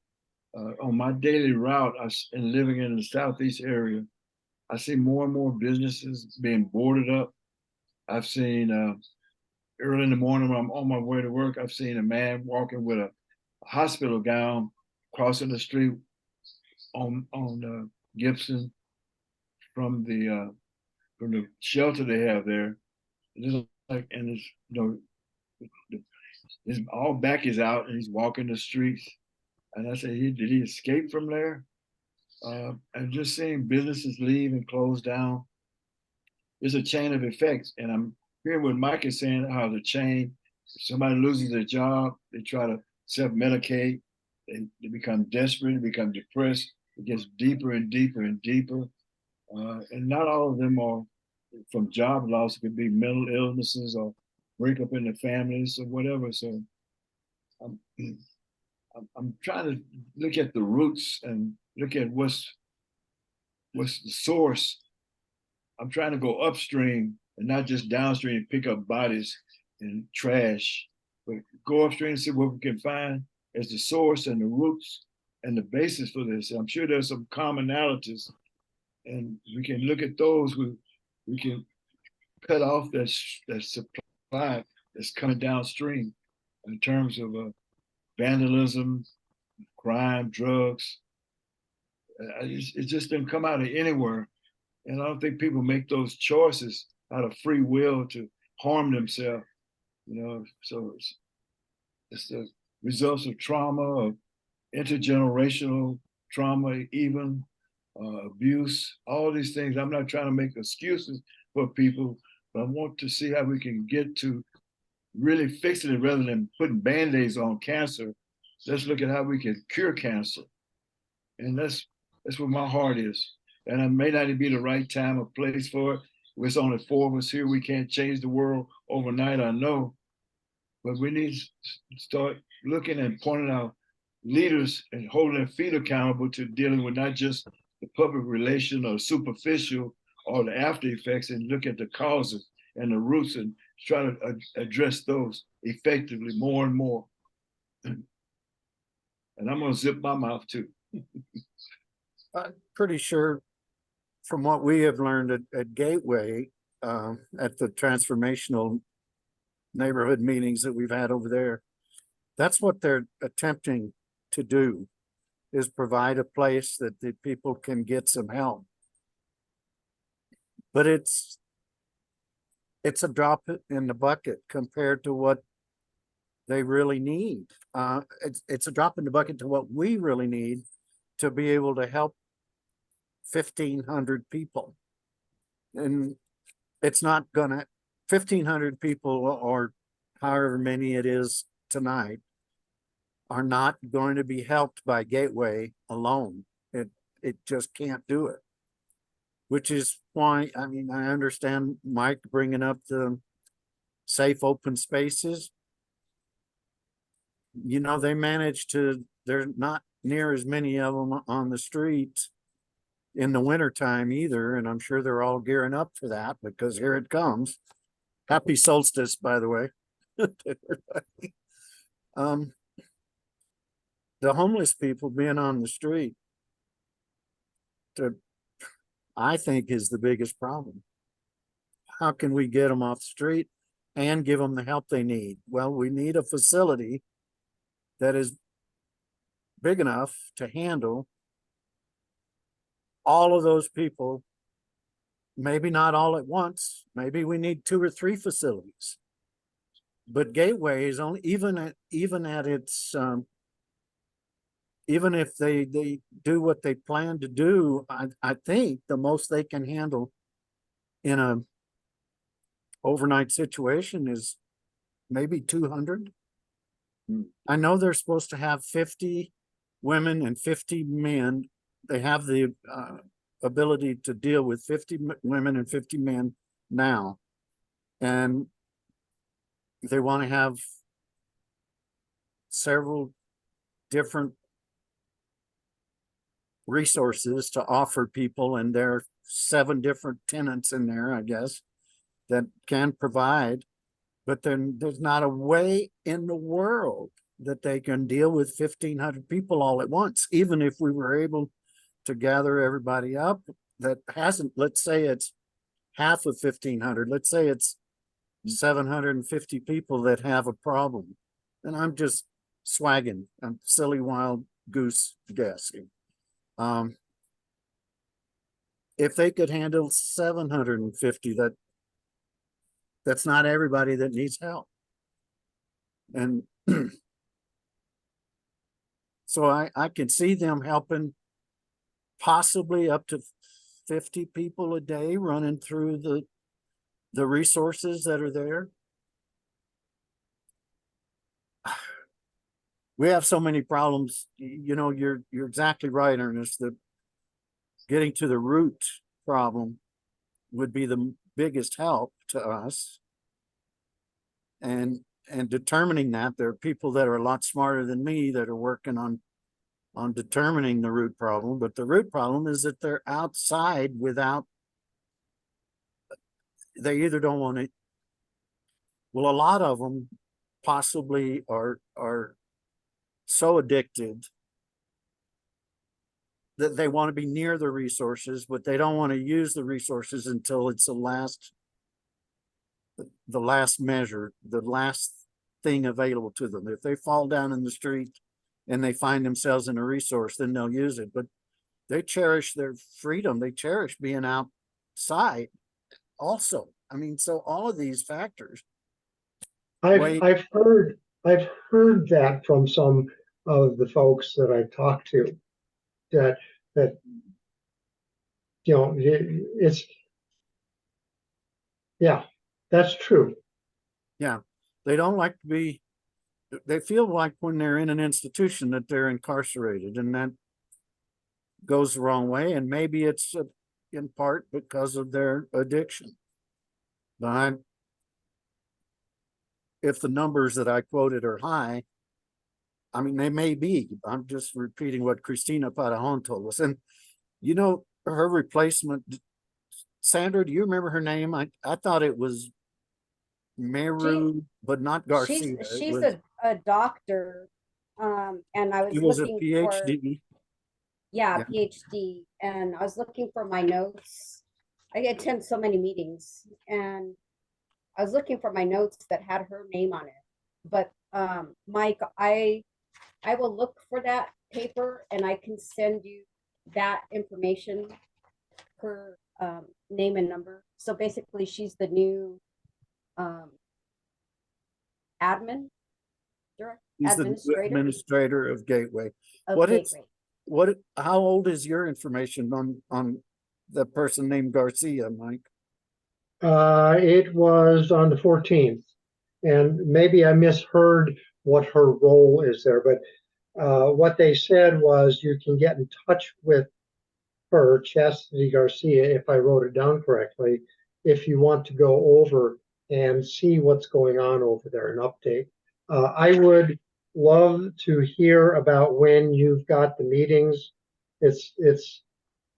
On my daily route, and living in the southeast area, I see more and more businesses being boarded up. I've seen early in the morning when I'm on my way to work, I've seen a man walking with a hospital gown crossing the street on Gibson from the shelter they have there. Just like, and it's, his all back is out and he's walking the streets. And I said, did he escape from there? And just seeing businesses leave and close down, it's a chain of effects. And I'm hearing what Mike is saying, how the chain, if somebody loses their job, they try to self-medicate, they become desperate, they become depressed. It gets deeper and deeper and deeper. And not all of them are from job loss. It could be mental illnesses or breakup in the families or whatever. So I'm, I'm trying to look at the roots and look at what's the source. I'm trying to go upstream and not just downstream and pick up bodies and trash, but go upstream and see what we can find as the source and the roots and the basis for this. I'm sure there's some commonalities, and we can look at those. We can cut off that supply that's coming downstream in terms of vandalism, crime, drugs. It just didn't come out of anywhere. And I don't think people make those choices out of free will to harm themselves, So it's the results of trauma, of intergenerational trauma, even abuse, all these things. I'm not trying to make excuses for people, but I want to see how we can get to really fixing it rather than putting band-aids on cancer. Let's look at how we can cure cancer. And that's where my heart is. And it may not be the right time or place for it. There's only 4 of us here. We can't change the world overnight, I know. But we need to start looking and pointing out leaders and holding their feet accountable to dealing with not just the public relation or superficial or the after effects, and look at the causes and the roots and try to address those effectively more and more. And I'm going to zip my mouth too. I'm pretty sure from what we have learned at Gateway, at the transformational neighborhood meetings that we've had over there, that's what they're attempting to do, is provide a place that the people can get some help. But it's a drop in the bucket compared to what they really need. It's a drop in the bucket to what we really need to be able to help 1,500 people. And it's not gonna, 1,500 people or however many it is tonight are not going to be helped by Gateway alone. It just can't do it. Which is why, I mean, I understand Mike bringing up the safe open spaces. They manage to, there's not near as many of them on the streets in the wintertime either. And I'm sure they're all gearing up for that, because here it comes. Happy solstice, by the way. The homeless people being on the street, I think, is the biggest problem. How can we get them off the street and give them the help they need? Well, we need a facility that is big enough to handle all of those people. Maybe not all at once. Maybe we need 2 or 3 facilities. But Gateway is only, even at its even if they do what they plan to do, I think the most they can handle in a overnight situation is maybe 200. I know they're supposed to have 50 women and 50 men. They have the ability to deal with 50 women and 50 men now. And they want to have several different resources to offer people, and there are 7 different tenants in there, I guess, that can provide, but then there's not a way in the world that they can deal with 1,500 people all at once, even if we were able to gather everybody up that hasn't, let's say it's half of 1,500, let's say it's 750 people that have a problem. And I'm just swagging, I'm silly wild goose guessing. If they could handle 750, that's not everybody that needs help. And so I can see them helping possibly up to 50 people a day running through the resources that are there. We have so many problems. You know, you're exactly right, Ernest, that getting to the root problem would be the biggest help to us. And determining that, there are people that are a lot smarter than me that are working on determining the root problem, but the root problem is that they're outside without, they either don't want to, well, a lot of them possibly are so addicted that they want to be near the resources, but they don't want to use the resources until it's the last measure, the last thing available to them. If they fall down in the street and they find themselves in a resource, then they'll use it. But they cherish their freedom. They cherish being outside also. I mean, so all of these factors. I've heard that from some of the folks that I've talked to, that you know, it's, yeah, that's true. Yeah, they don't like to be, they feel like when they're in an institution that they're incarcerated, and that goes the wrong way. And maybe it's in part because of their addiction. But if the numbers that I quoted are high, I mean, they may be. I'm just repeating what Christina Parajon told us. And, you know, her replacement, Sandra, do you remember her name? I thought it was Meru, but not Garcia. She's a doctor, and I was She was a looking for, PhD. yeah, Yeah. PhD, and I was looking for my notes. I attend so many meetings, and I was looking for my notes that had her name on it. But Mike, I will look for that paper, and I can send you that information, her name and number. So basically, she's the new admin director, He's the administrator of Gateway. of What Gateway. How old is your information on the person named Garcia, Mike? It was on the 14th, and maybe I misheard what her role is there, but what they said was you can get in touch with her, Chastity Garcia, if I wrote it down correctly, if you want to go over and see what's going on over there, an update. I would love to hear about when you've got the meetings. It's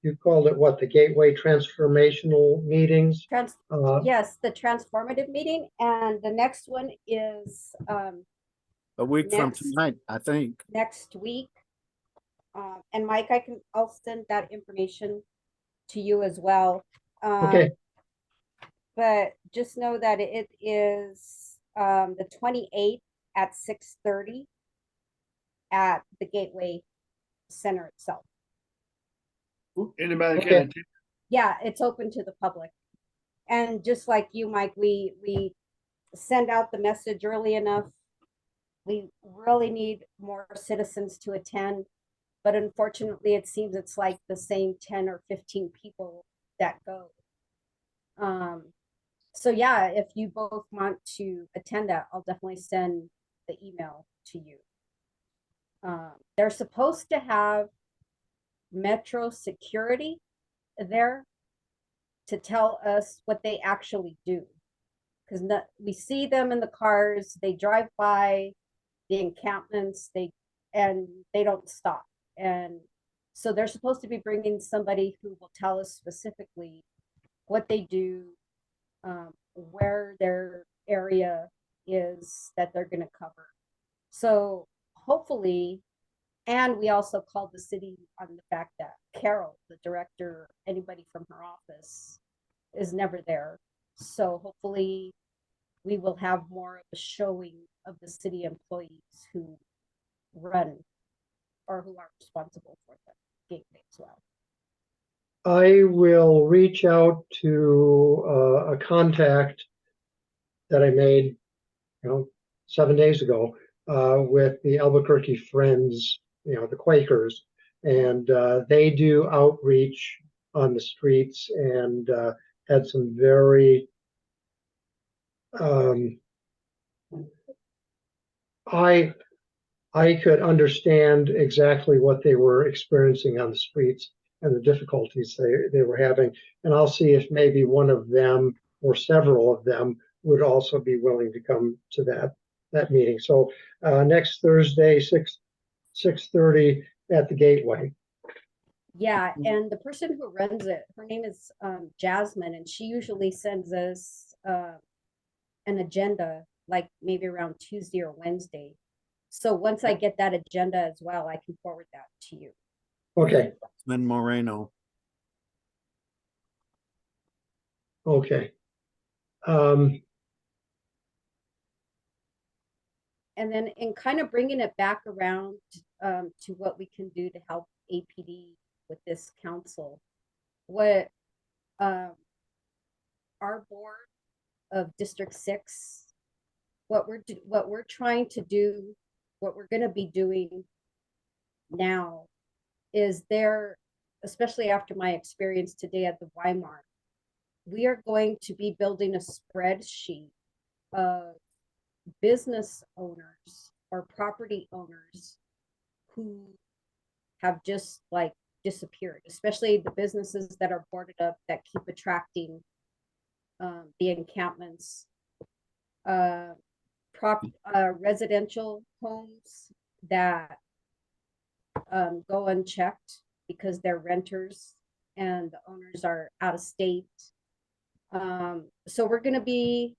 you called it what, the Gateway Transformational Meetings? Yes, the transformative meeting, and the next one is A week from tonight, I think. next week. And Mike, I'll send that information to you as well. Okay. But just know that it is the 28th at 6:30 at the Gateway Center itself. Anybody Okay. can attend. Yeah, it's open to the public. And just like you, Mike, we send out the message early enough. We really need more citizens to attend, but unfortunately, it seems it's like the same 10 or 15 people that go. So yeah, if you both want to attend that, I'll definitely send the email to you. They're supposed to have Metro security there to tell us what they actually do, because we see them in the cars, they drive by the encampments, and they don't stop. And So they're supposed to be bringing somebody who will tell us specifically what they do, where their area is that they're going to cover. So hopefully, and we also called the city on the fact that Carol, the director, anybody from her office is never there. So hopefully we will have more of a showing of the city employees who run or who are responsible for the gateway as well. I will reach out to a contact that I made, 7 days ago, with the Albuquerque Friends, the Quakers, and they do outreach on the streets and had some very I could understand exactly what they were experiencing on the streets and the difficulties they were having. And I'll see if maybe one of them or several of them would also be willing to come to that meeting. So next Thursday, 6:30 at the Gateway. Yeah, and the person who runs it, her name is Jasmine, and she usually sends us an agenda, like maybe around Tuesday or Wednesday. So once I get that agenda as well, I can forward that to you. Okay. Lynn Moreno. Okay. And then in kind of bringing it back around to what we can do to help APD with this council, what our board of District 6, what we're trying to do, what we're going to be doing now is there, especially after my experience today at the Weimar, we are going to be building a spreadsheet of business owners or property owners who have just like disappeared, especially the businesses that are boarded up that keep attracting the encampments, residential homes that go unchecked because they're renters and the owners are out of state. So we're going to be,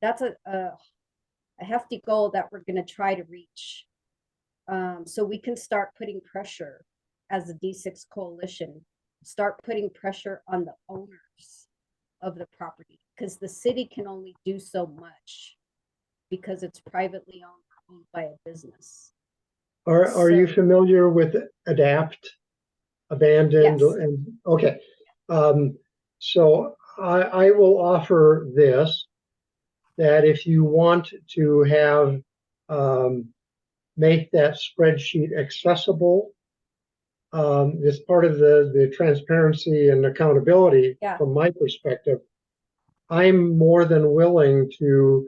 that's a hefty goal that we're going to try to reach. So we can start putting pressure as a D6 coalition, start putting pressure on the owners of the property, because the city can only do so much because it's privately owned by a business. Are you familiar with ADAPT, abandoned? Yes. And okay. So I will offer this, that if you want to have make that spreadsheet accessible, as part of the transparency and accountability, from my perspective, I'm more than willing to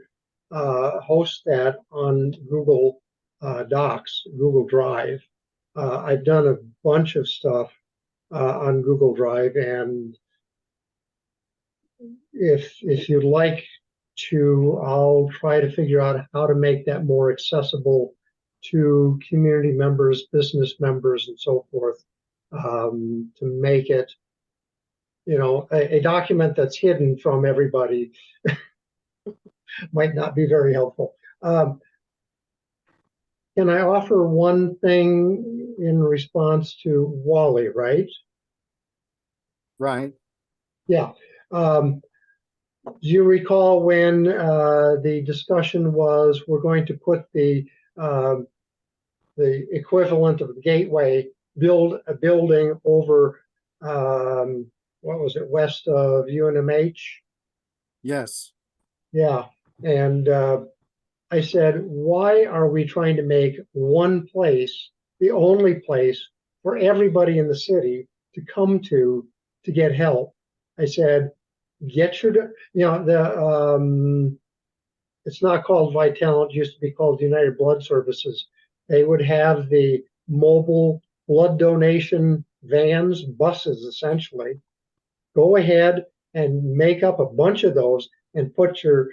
host that on Google Docs, Google Drive. I've done a bunch of stuff on Google Drive, and if you'd like to, I'll try to figure out how to make that more accessible to community members, business members, and so forth, to make it, a document that's hidden from everybody might not be very helpful. Can I offer one thing in response to Wally, right? Right. Yeah. Do you recall when the discussion was we're going to put the equivalent of the Gateway, build a building over, what was it, west of UNMH? Yes. Yeah. And I said, why are we trying to make one place, the only place for everybody in the city to come to get help? I said, get your, it's not called Vitalent, it used to be called United Blood Services. They would have the mobile blood donation vans, buses, essentially. Go ahead and make up a bunch of those and put your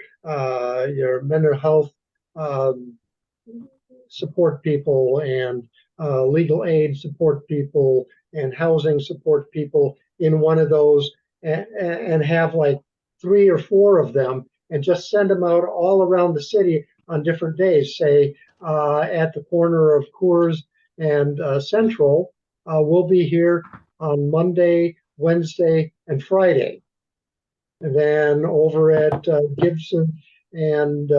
mental health support people and legal aid support people and housing support people in one of those, and have like 3 or 4 of them, and just send them out all around the city on different days. Say at the corner of Coors and Central, we'll be here on Monday, Wednesday, and Friday. And then over at Gibson and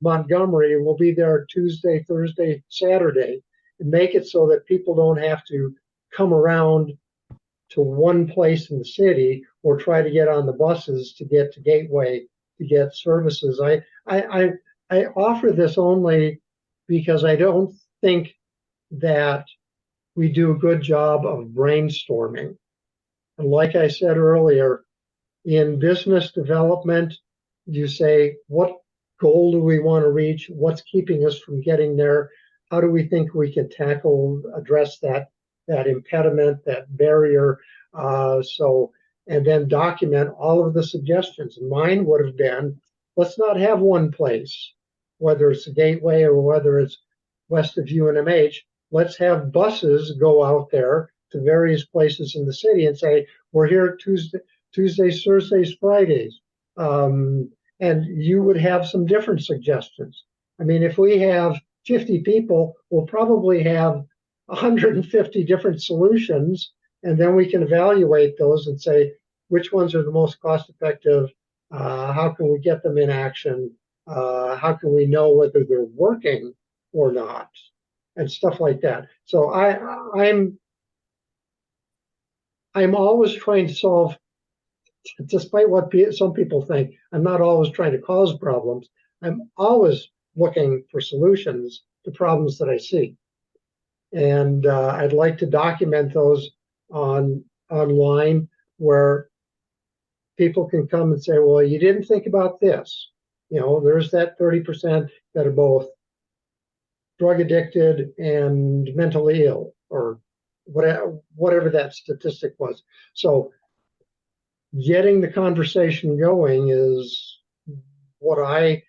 Montgomery, we'll be there Tuesday, Thursday, Saturday, and make it so that people don't have to come around to one place in the city or try to get on the buses to get to Gateway to get services. I offer this only because I don't think that we do a good job of brainstorming. And like I said earlier, in business development, you say, what goal do we want to reach? What's keeping us from getting there? How do we think we can address that impediment, that barrier? And then document all of the suggestions. Mine would have been, let's not have one place, whether it's a Gateway or whether it's west of UNMH. Let's have buses go out there to various places in the city and say, we're here Tuesdays, Thursdays, Fridays. And you would have some different suggestions. I mean, if we have 50 people, we'll probably have 150 different solutions, and then we can evaluate those and say, which ones are the most cost effective? How can we get them in action? How can we know whether they're working or not? And stuff like that. So I'm always trying to solve, despite what some people think, I'm not always trying to cause problems. I'm always looking for solutions to problems that I see. And I'd like to document those online where people can come and say, well, you didn't think about this. You know, there's that 30% that are both drug addicted and mentally ill, or whatever that statistic was. So getting the conversation going is what I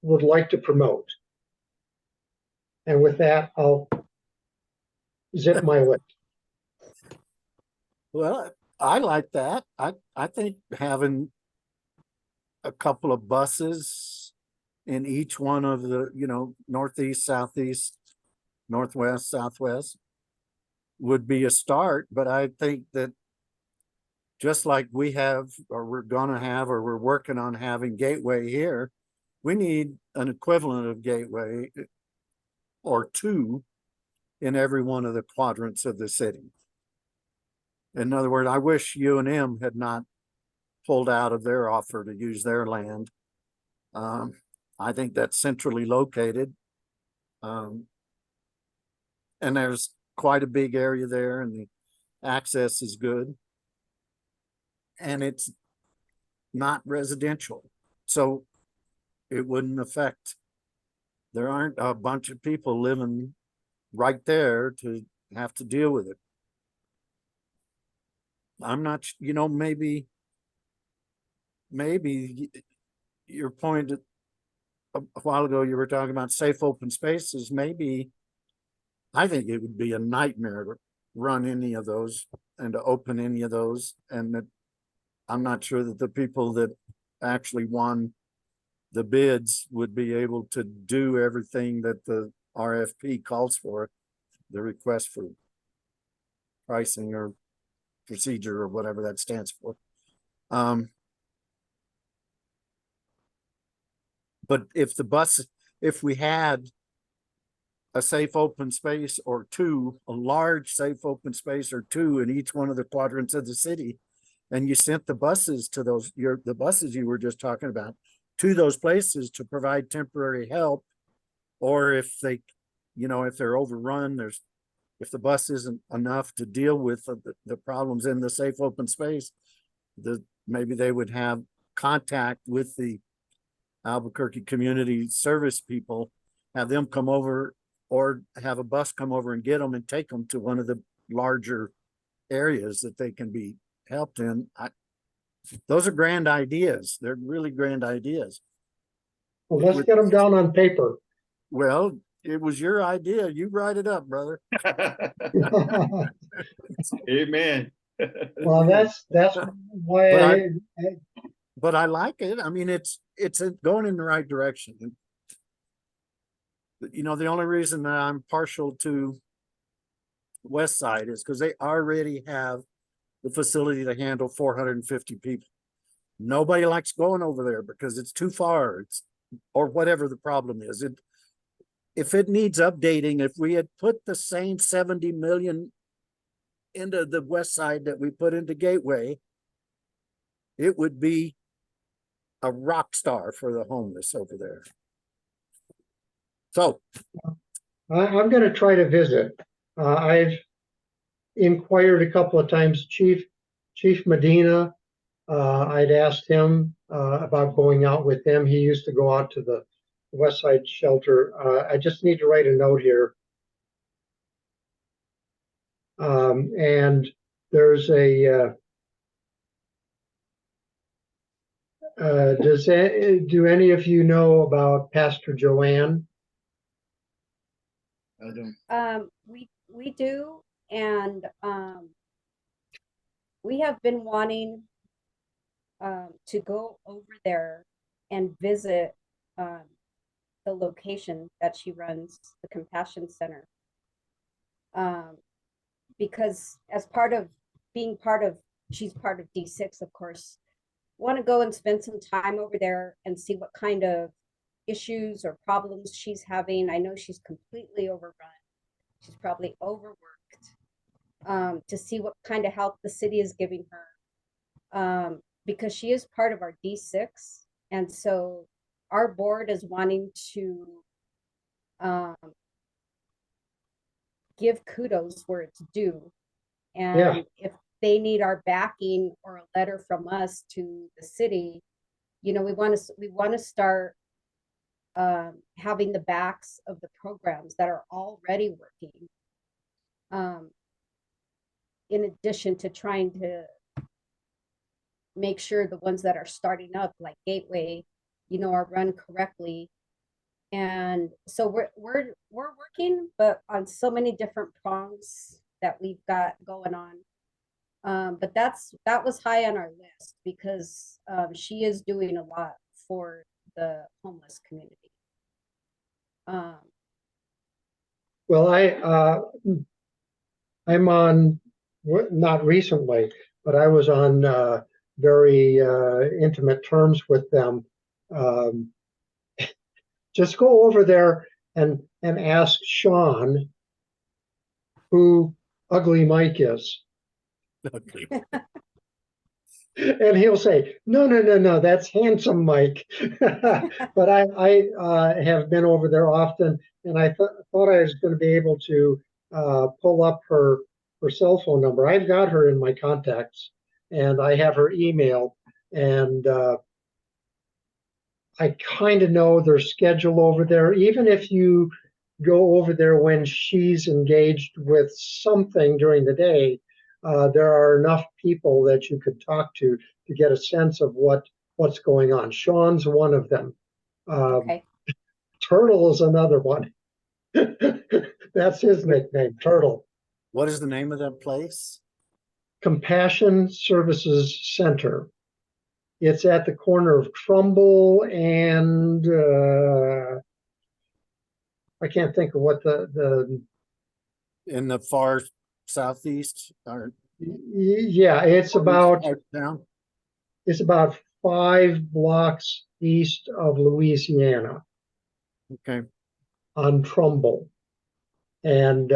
would like to promote. And with that, I'll zip my lip. Well, I like that. I think having a couple of buses in each one of the, northeast, southeast, northwest, southwest would be a start. But I think that just like we have, or we're gonna have, or we're working on having Gateway here, we need an equivalent of Gateway or 2 in every one of the quadrants of the city. In other words, I wish UNM had not pulled out of their offer to use their land. I think that's centrally located. And there's quite a big area there, and the access is good. And it's not residential, so it wouldn't affect. There aren't a bunch of people living right there to have to deal with it. I'm not, maybe your point a while ago, you were talking about safe open spaces. Maybe I think it would be a nightmare to run any of those and to open any of those, and that I'm not sure that the people that actually won the bids would be able to do everything that the RFP calls for, the request for pricing or procedure or whatever that stands for. But if we had a safe open space or 2, a large safe open space or 2 in each one of the quadrants of the city, and you sent the buses to those, the buses you were just talking about, to those places to provide temporary help, or if they, if they're overrun, if the bus isn't enough to deal with the problems in the safe open space, maybe they would have contact with the Albuquerque community service people, have them come over, or have a bus come over and get them and take them to one of the larger areas that they can be helped in. Those are grand ideas. They're really grand ideas. Well, let's get them down on paper. Well, it was your idea. You write it up, brother. Amen. Well, that's why But I, but I like it. I mean, it's going in the right direction. You know, the only reason that I'm partial to West Side is because they already have the facility to handle 450 people. Nobody likes going over there because it's too far. Or whatever the problem is. If it needs updating, if we had put the same 70 million into the West Side that we put into Gateway, it would be a rock star for the homeless over there. So I'm going to try to visit. I've inquired a couple of times, Chief Medina. I'd asked him about going out with them. He used to go out to the West Side shelter. I just need to write a note here. And there's a do any of you know about Pastor Joanne? I don't. We do, and we have been wanting to go over there and visit the location that she runs, the Compassion Center. Because as part of being she's part of D6, of course, want to go and spend some time over there and see what kind of issues or problems she's having. I know she's completely overrun. She's probably overworked, to see what kind of help the city is giving her, because she is part of our D6. And so our board is wanting to give kudos where it's due. And if they need our backing or a letter from us to the city, we want to start having the backs of the programs that are already working, in addition to trying to make sure the ones that are starting up, like Gateway, are run correctly. And so we're working, but on so many different prongs that we've got going on. But that was high on our list because she is doing a lot for the homeless community. Well, I'm on, not recently, but I was on very intimate terms with them. Just go over there and ask Sean who Ugly Mike is. And he'll say, no, that's Handsome Mike. But I have been over there often, and I thought I was going to be able to pull up her cell phone number. I've got her in my contacts, and I have her email, and I kind of know their schedule over there. Even if you go over there when she's engaged with something during the day, there are enough people that you could talk to get a sense of what's going on. Sean's one of them. Okay. Turtle is another one. That's his nickname, Turtle. What is the name of that place? Compassion Services Center. It's at the corner of Trumbull and I can't think of what the In the far southeast or yeah, it's about town. It's about 5 blocks east of Louisiana Okay. on Trumbull. And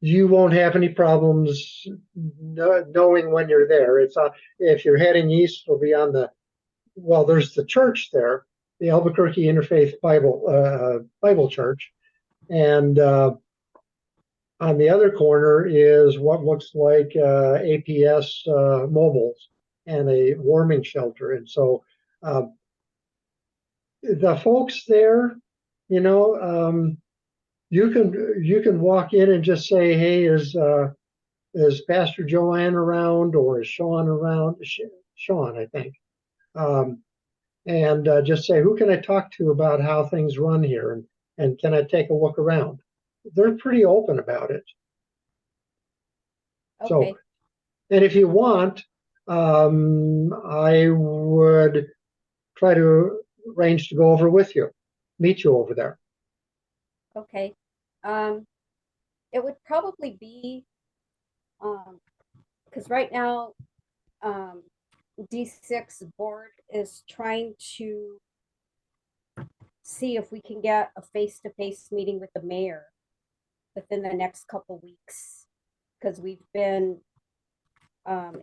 you won't have any problems knowing when you're there. It's if you're heading east, it'll be on there's the church there, the Albuquerque Interfaith Bible Church. And on the other corner is what looks like APS mobiles and a warming shelter. And so the folks there, you can walk in and just say, hey, is Pastor Joanne around, or is Sean around? Sean, I think. And just say, who can I talk to about how things run here? And and can I take a look around? They're pretty open about it. So, Okay, and if you want, I would try to arrange to go over with you, meet you over there. okay. It would probably be, because right now, D6 board is trying to see if we can get a face-to-face meeting with the mayor within the next couple weeks, because we've been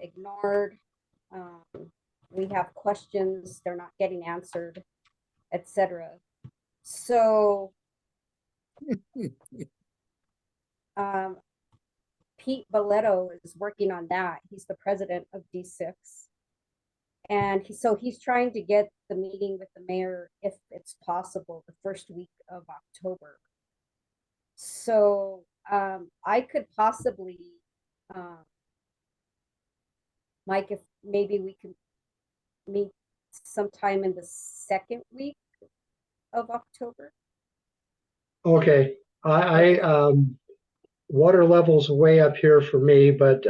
ignored. We have questions, they're not getting answered, etc. So Pete Boletto is working on that. He's the president of D6. And so he's trying to get the meeting with the mayor, if it's possible, the first week of October. So I could possibly, Mike, if maybe we can meet sometime in the second week of October. Okay, water level's way up here for me, but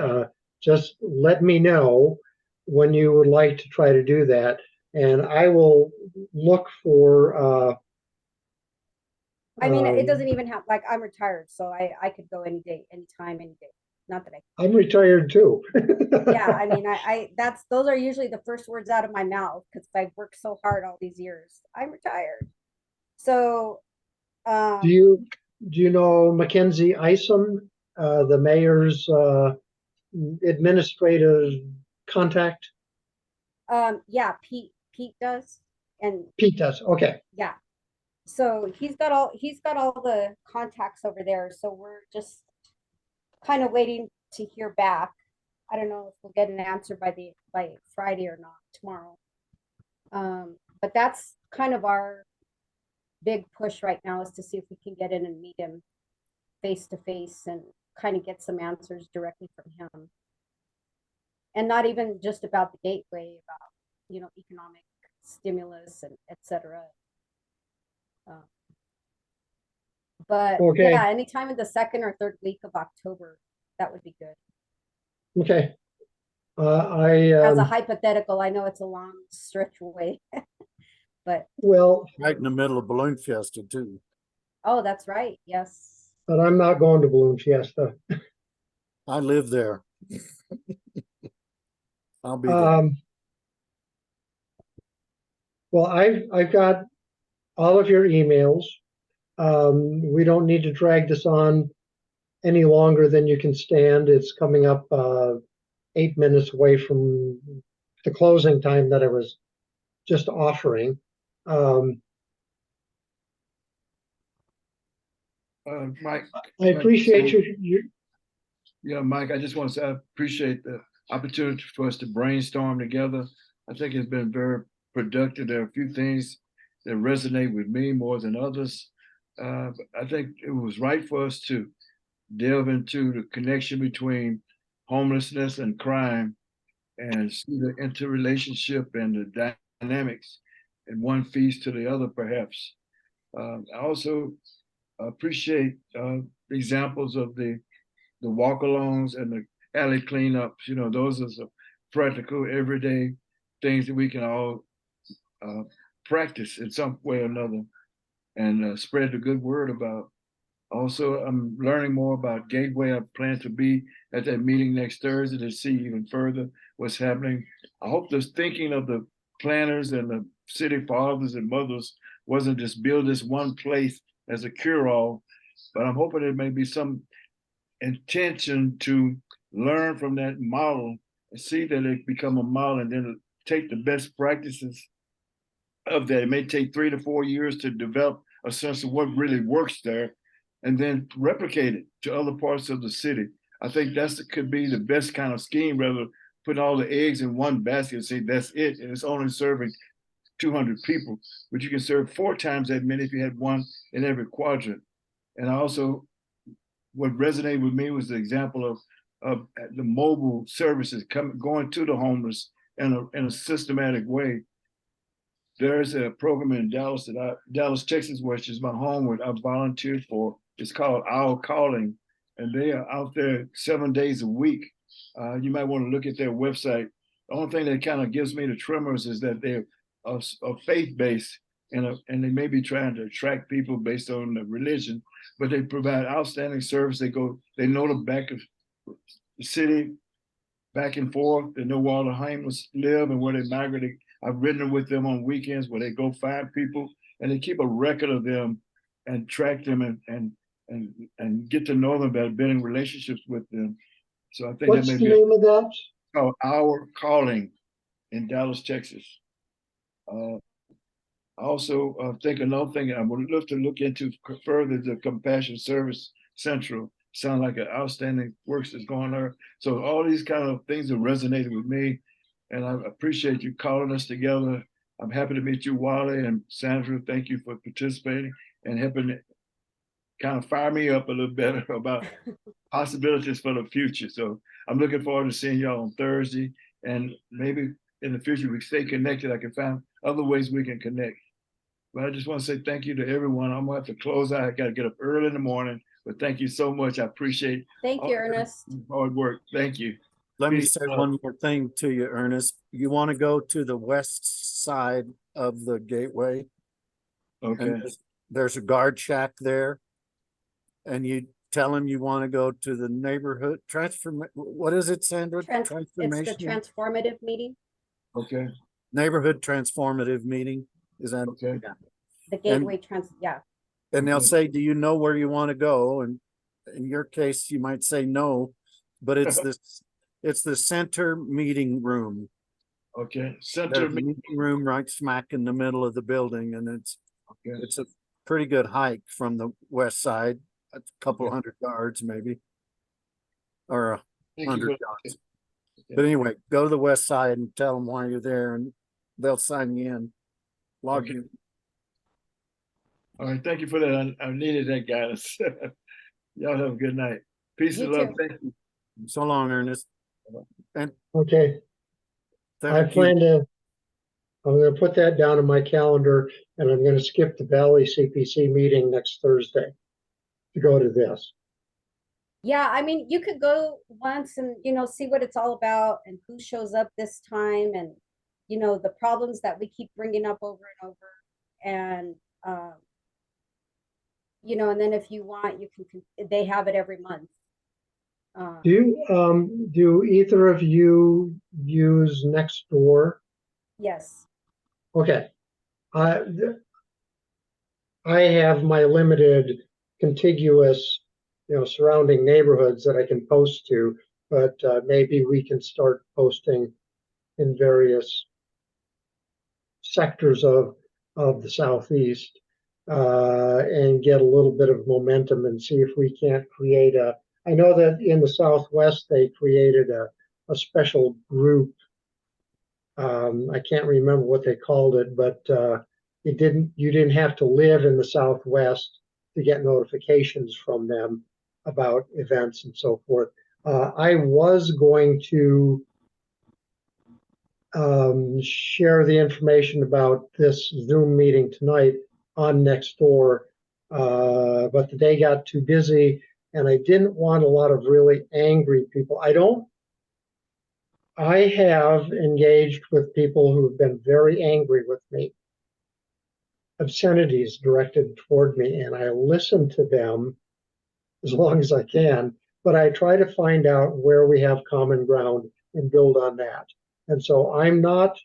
just let me know when you would like to try to do that, and I will look for. I mean, it doesn't even have, like, I'm retired, so I could go any day, anytime, any day. Not that I, I'm retired too. yeah, I mean, those are usually the first words out of my mouth, because I've worked so hard all these years. I'm retired. So, Do you know Mackenzie Isom, the mayor's administrative contact? yeah, Pete does, and Pete does. Okay. yeah, so he's got all the contacts over there. So we're just kind of waiting to hear back. I don't know if we'll get an answer by Friday or not, tomorrow. But that's kind of our big push right now, is to see if we can get in and meet him face to face and kind of get some answers directly from him. And not even just about the gateway, about, economic stimulus and etc. But Okay. yeah, anytime in the second or third week of October, that would be good. Okay. As a hypothetical, I know it's a long stretch away, but well, Right in the middle of Balloon Fiesta too. oh, that's right. Yes. but I'm not going to Balloon Fiesta. I live there. I'll be there. Well, I've got all of your emails. We don't need to drag this on any longer than you can stand. It's coming up 8 minutes away from the closing time that I was just offering. Mike. I appreciate your Yeah, Mike, I just want to say I appreciate the opportunity for us to brainstorm together. I think it's been very productive. There are a few things that resonate with me more than others. But I think it was right for us to delve into the connection between homelessness and crime and see the interrelationship and the dynamics, and one feeds to the other, perhaps. I also appreciate examples of the walk-alongs and the alley cleanups. Those are some practical, everyday things that we can all practice in some way or another, and spread the good word about. Also, I'm learning more about Gateway. I plan to be at that meeting next Thursday to see even further what's happening. I hope the thinking of the planners and the city fathers and mothers wasn't just build this one place as a cure-all, but I'm hoping there may be some intention to learn from that model and see that it become a model, and then take the best practices of that. It may take 3 to 4 years to develop a sense of what really works there, and then replicate it to other parts of the city. I think could be the best kind of scheme, rather than putting all the eggs in one basket and say that's it, and it's only serving 200 people, but you can serve 4 times that many if you had one in every quadrant. And also, what resonated with me was the example of the mobile services going to the homeless in a systematic way. there's a program in Dallas Dallas, Texas, which is my home, where I volunteered for. It's called Our Calling, and they are out there 7 days a week. You might want to look at their website. The only thing that kind of gives me the tremors is that they're faith-based, and they may be trying to attract people based on the religion, but they provide outstanding service. They know the back of the city, back and forth. They know where all the homeless live and where they migrate. I've ridden with them on weekends where they go find people, and they keep a record of them and track them and get to know them better, building relationships with them. So I think What's that the may be name of that? called Our Calling in Dallas, Texas. I also think another thing I would love to look into further, the Compassion Service Central. Sound like an outstanding work that's going on. So all these kind of things have resonated with me, and I appreciate you calling us together. I'm happy to meet you, Wally and Sandra. Thank you for participating and helping kind of fire me up a little better about possibilities for the future. So I'm looking forward to seeing y'all on Thursday, and maybe in the future we stay connected. I can find other ways we can connect. But I just want to say thank you to everyone. I'm gonna have to close out. I got to get up early in the morning, but thank you so much. I appreciate Thank you, Ernest. hard work. Thank you. Let me Peace say out. one more thing to you, Ernest. You want to go to the west side of the gateway, Okay. and there's a guard shack there. And you tell him you want to go to the neighborhood what is it, Sandra? It's the Transformation, transformative meeting, Okay. neighborhood transformative meeting. Is that Okay. yeah. the gateway yeah. And they'll Okay. say, do you know where you want to go? And in your case, you might say no, but it's the center meeting room. Okay. Center. There's a meeting room right smack in the middle of the building, and Okay. it's a pretty good hike from the west side, a couple Okay. hundred yards maybe, or Thank you 100 for- yards. Okay. But anyway, go to the west side and tell them why you're there, and they'll sign you in, log Okay. you. All right. Thank you for that. I needed that guidance. Y'all have a good night. Peace You and love. too. Thank you. So long, Ernest. Okay, I Thank you. plan to, I'm gonna put that down in my calendar, and I'm gonna skip the Valley CPC meeting next Thursday to go to this. Yeah, I mean, you could go once and, see what it's all about and who shows up this time and, the problems that we keep bringing up over and over. And, and then if you want, they have it every month. Do either of you use Nextdoor? Yes. Okay. I have my limited contiguous, surrounding neighborhoods that I can post to, but maybe we can start posting in various sectors of the Southeast and get a little bit of momentum and see if we can't create I know that in the Southwest they created a special group. I can't remember what they called it, but you didn't have to live in the Southwest to get notifications from them about events and so forth. I was going to share the information about this Zoom meeting tonight on Nextdoor, but the day got too busy and I didn't want a lot of really angry people. I have engaged with people who have been very angry with me, obscenities directed toward me, and I listen to them as long as I can, but I try to find out where we have common ground and build on that. And so I'm not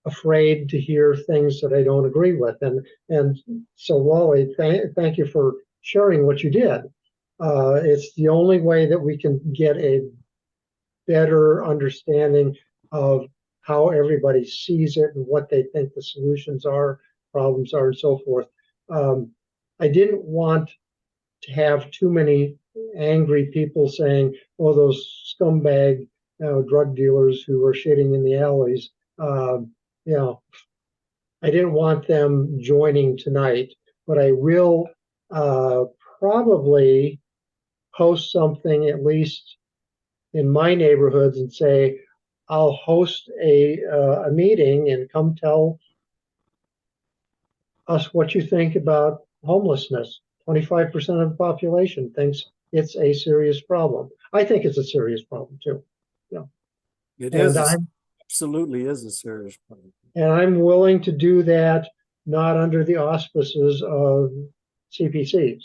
afraid to hear things that I don't agree with. And so, Wally, thank you for sharing what you did. It's the only way that we can get a better understanding of how everybody sees it and what they think the solutions are, problems are, and so forth. I didn't want to have too many angry people saying, "Oh, those scumbag drug dealers who are shitting in the alleys." I didn't want them joining tonight, but I will probably post something at least in my neighborhoods and say, I'll host a meeting and come tell us what you think about homelessness. 25% of the population thinks it's a serious problem. I think it's a serious problem too. It And is, I'm absolutely is a serious problem. and I'm willing to do that not under the auspices of CPCs,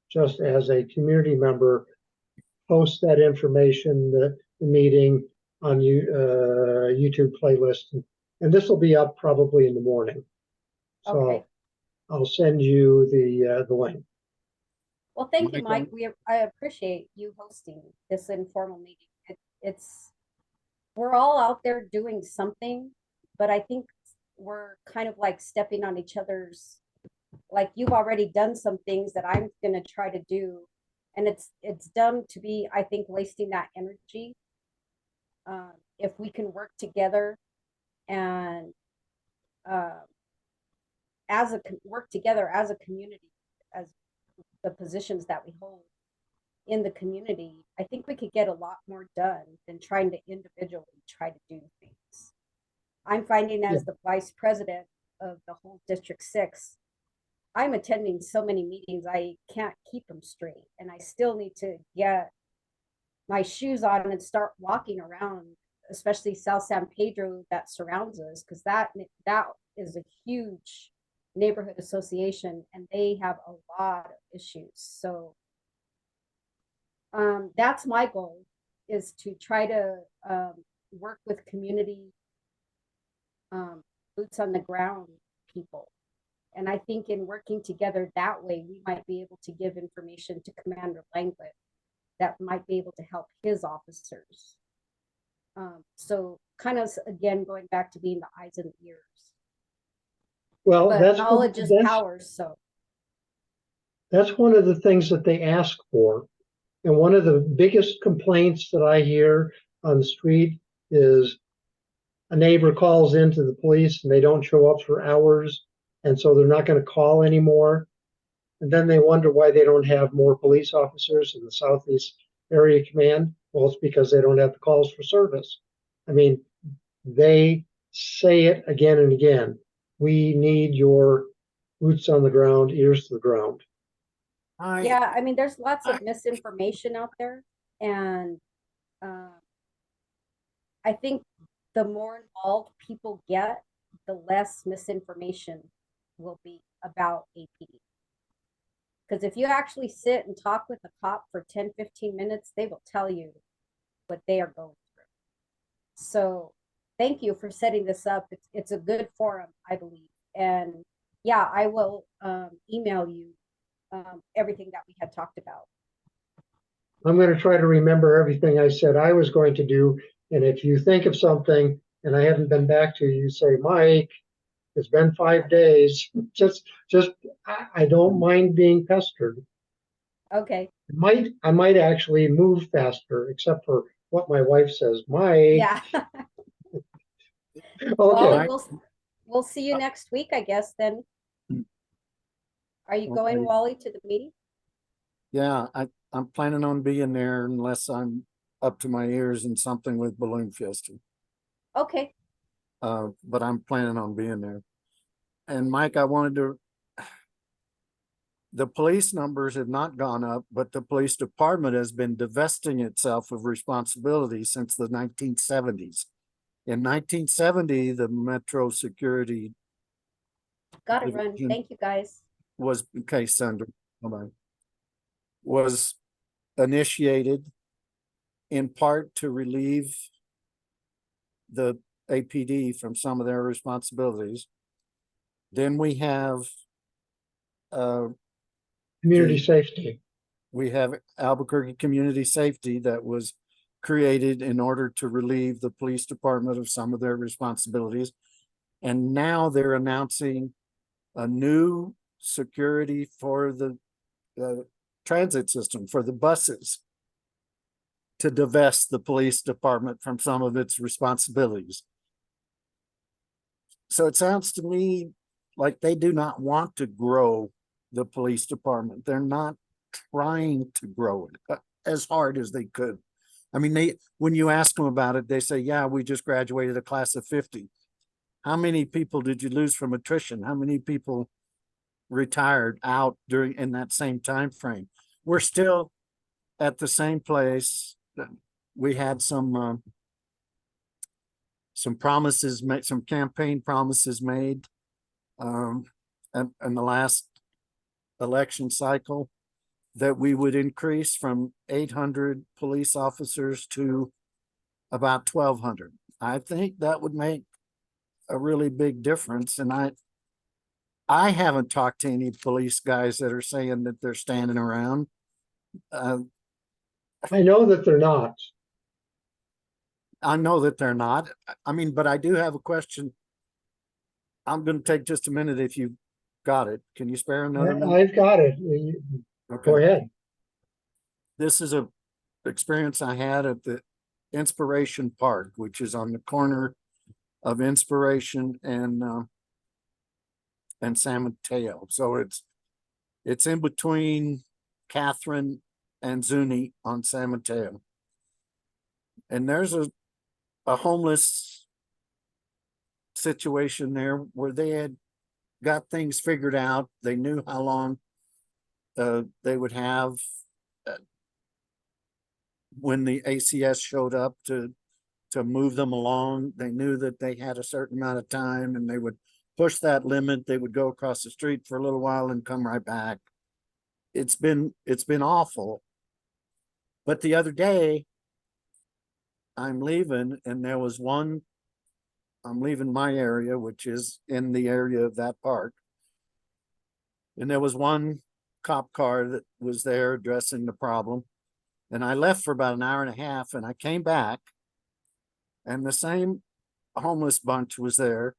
just as a community member, post that information, the meeting on YouTube playlist. And this will be up probably in the morning. So Okay. I'll send you the link. Well, thank you, Mike, Mike. I appreciate you hosting this informal meeting. It's, we're all out there doing something, but I think we're kind of like stepping on each other's, like you've already done some things that I'm gonna try to do. And it's dumb to be, I think, wasting that energy. If we can work together and work together as a community, as the positions that we hold in the community, I think we could get a lot more done than trying to individually try to do things. I'm finding as the vice president of the whole District 6, I'm attending so many meetings, I can't keep them straight. And I still need to get my shoes on and start walking around, especially South San Pedro that surrounds us, because that is a huge neighborhood association and they have a lot of issues. So that's my goal, is to try to work with community boots on the ground people. And I think in working together that way, we might be able to give information to Commander Langlet that might be able to help his officers. So kind of, again, going back to being the eyes and ears. Well, But knowledge is power, so. That's one of the things that they ask for. And one of the biggest complaints that I hear on the street is a neighbor calls into the police and they don't show up for hours. And so they're not going to call anymore. And then they wonder why they don't have more police officers in the Southeast Area Command. Well, it's because they don't have the calls for service. I mean, they say it again and again. We need your boots on the ground, ears to the ground. Yeah, I mean, there's lots of misinformation out there. And I think the more involved people get, the less misinformation will be about APD. Because if you actually sit and talk with a cop for 10-15 minutes, they will tell you what they are going through. So thank you for setting this up. It's a good forum, I believe. And yeah, I will email you everything that we had talked about. I'm going to try to remember everything I said I was going to do. And if you think of something and I haven't been back to you, say, Mike, it's been 5 days. I don't mind being pestered. Okay. I might actually move faster, except for what my wife says. Mike. Yeah. Okay. Well, we'll see you next week, I guess, then. Are you going, Wally, to the meeting? Yeah, I'm planning on being there unless I'm up to my ears in something with Balloon Fiesta. Okay. But I'm planning on being there. And Mike, I wanted to, the police numbers have not gone up, but the police department has been divesting itself of responsibility since the 1970s. In 1970, the Metro Security Gotta run. Thank you, guys. Was, okay, Sandra, bye-bye, was initiated in part to relieve the APD from some of their responsibilities. Then we have community safety. We have Albuquerque Community Safety that was created in order to relieve the police department of some of their responsibilities. And now they're announcing a new security for the transit system, for the buses, to divest the police department from some of its responsibilities. So it sounds to me like they do not want to grow the police department. They're not trying to grow it as hard as they could. I mean, when you ask them about it, they say, yeah, we just graduated a class of 50. How many people did you lose from attrition? How many people retired out in that same time frame? We're still at the same place. We had some promises made, some campaign promises made in the last election cycle, that we would increase from 800 police officers to about 1,200. I think that would make a really big difference. And I haven't talked to any police guys that are saying that they're standing around. I know that they're not. I know that they're not. I mean, but I do have a question. I'm going to take just a minute if you got it. Can you spare another minute? I've got it. Go Okay. ahead. This is a experience I had at the Inspiration Park, which is on the corner of Inspiration and San Mateo. So it's in between Catherine and Zuni on San Mateo. And there's a homeless situation there where they had got things figured out. They knew how long they would have when the ACS showed up to move them along. They knew that they had a certain amount of time and they would push that limit. They would go across the street for a little while and come right back. It's been awful. But the other day I'm leaving and there was I'm leaving my area, which is in the area of that park. And there was one cop car that was there addressing the problem. And I left for about an hour and a half and I came back and the same homeless bunch was there,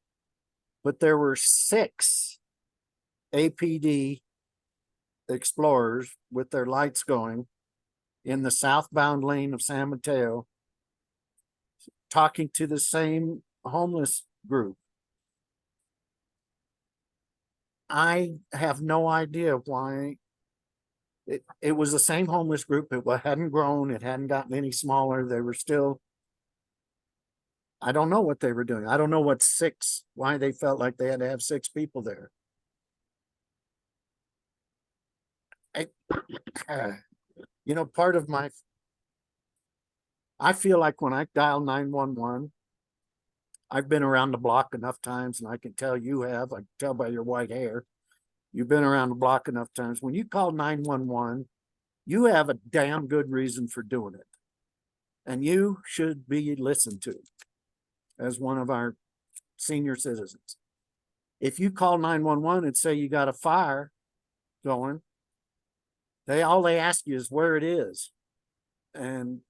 but there were 6 APD explorers with their lights going in the southbound lane of San Mateo, talking to the same homeless group. I have no idea why. It was the same homeless group. It hadn't grown. It hadn't gotten any smaller. They were still, I don't know what they were doing. I don't know why they felt like they had to have 6 people there. Part of I feel like when I dial 911, I've been around the block enough times, and I can tell you have. I can tell by your white hair. You've been around the block enough times. When you call 911, you have a damn good reason for doing it. And you should be listened to as one of our senior citizens. If you call 911 and say you got a fire going, all they ask you is where it is. And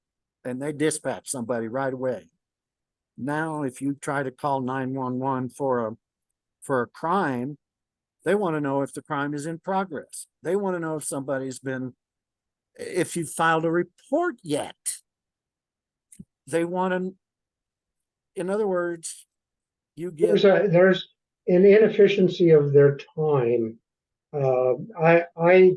they dispatch somebody right away. Now, if you try to call 911 for a crime, they want to know if the crime is in progress. They want to know if you filed a report yet. They want to, in other words, you get. There's an inefficiency of their time. I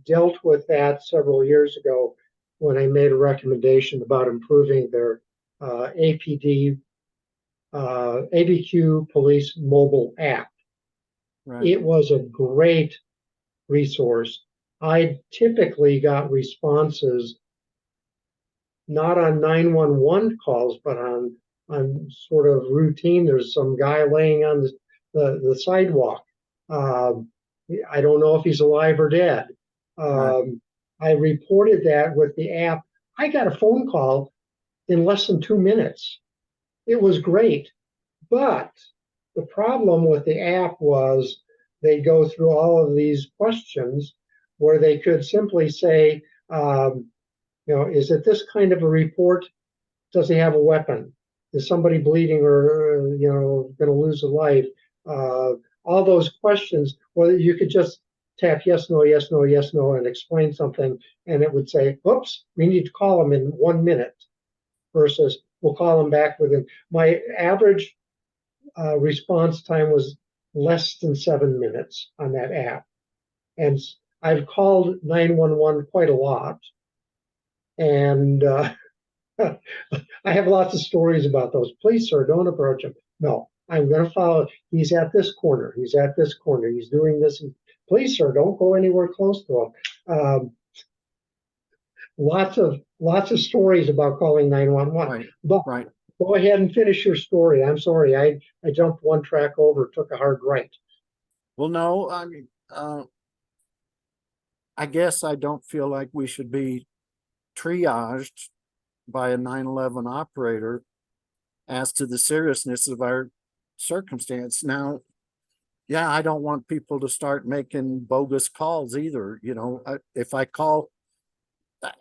dealt with that several years ago when I made a recommendation about improving their APD, ABQ Police mobile app. Right. It was a great resource. I typically got responses not on 911 calls, but on sort of routine. There's some guy laying on the sidewalk. I don't know if he's alive or dead. Right. I reported that with the app. I got a phone call in less than 2 minutes. It was great. But the problem with the app was they go through all of these questions where they could simply say, is it this kind of a report? Does he have a weapon? Is somebody bleeding or, going to lose a life? All those questions, well, you could just tap yes, no, yes, no, yes, no, and explain something, and it would say, oops, we need to call him in 1 minute, versus we'll call him back within. My average response time was less than 7 minutes on that app. And I've called 911 quite a lot. And I have lots of stories about those. Please, sir, don't approach him. No, I'm going to follow. He's at this corner. He's at this corner. He's doing this. Please, sir, don't go anywhere close to him. Lots of stories about calling 911. Right, But right. go ahead and finish your story. I'm sorry, I jumped one track over, took a hard right. Well, no, I mean, I guess I don't feel like we should be triaged by a 911 operator as to the seriousness of our circumstance. Now, yeah, I don't want people to start making bogus calls either. You know, if I call,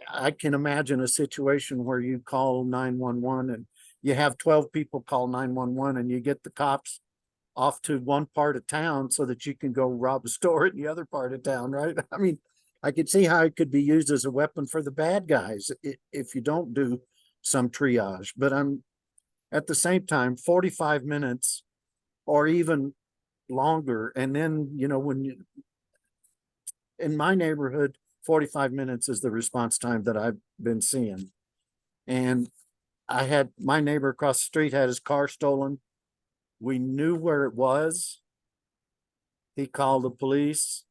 I can imagine a situation where you call 911 and you have 12 people call 911 and you get the cops off to one part of town so that you can go rob a store in the other part of town, right? I mean, I could see how it could be used as a weapon for the bad guys if you don't do some triage. But I'm at the same time, 45 minutes or even longer. And then, you know, when you, in my neighborhood, 45 minutes is the response time that I've been seeing. And I had my neighbor across the street had his car stolen. We knew where it was. He called the police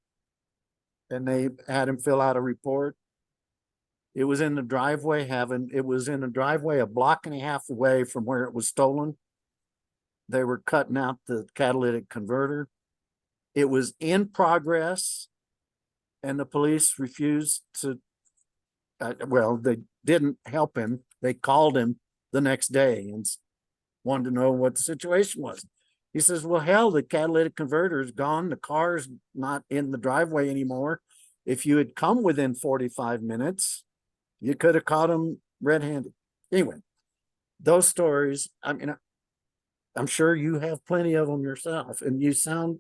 and they had him fill out a report. It was in the driveway a block and a half away from where it was stolen. They were cutting out the catalytic converter. It was in progress and the police refused to, well, they didn't help him. They called him the next day and wanted to know what the situation was. He says, well, hell, the catalytic converter is gone. The car's not in the driveway anymore. If you had come within 45 minutes, you could have caught him red-handed. Anyway, those stories, I mean, I'm sure you have plenty of them yourself, and you sound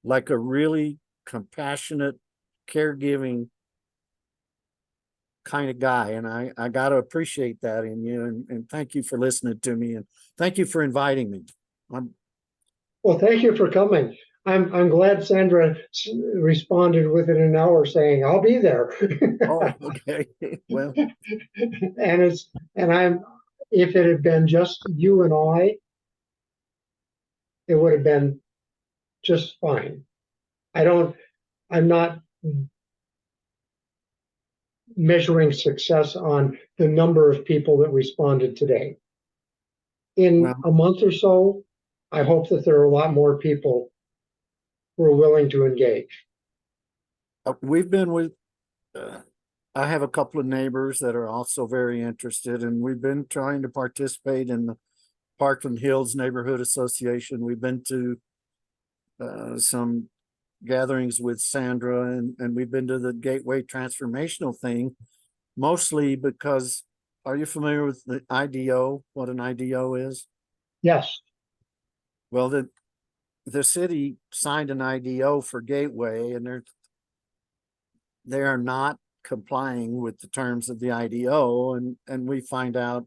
like a really compassionate, caregiving kind of guy. And I got to appreciate that in you. And thank you for listening to me. And thank you for inviting me. Well, thank you for coming. I'm glad Sandra responded within an hour saying, I'll be there. Oh, okay. Well, if it had been just you and I, it would have been just fine. I'm not measuring success on the number of people that responded today. In well, a month or so, I hope that there are a lot more people who are willing to engage. we've been with, I have a couple of neighbors that are also very interested, and we've been trying to participate in the Parkland Hills Neighborhood Association. We've been to some gatherings with Sandra, and we've been to the Gateway Transformational thing, mostly because, are you familiar with the IDO, what an IDO is? Yes. Well, the city signed an IDO for Gateway, and they are not complying with the terms of the IDO, and we find out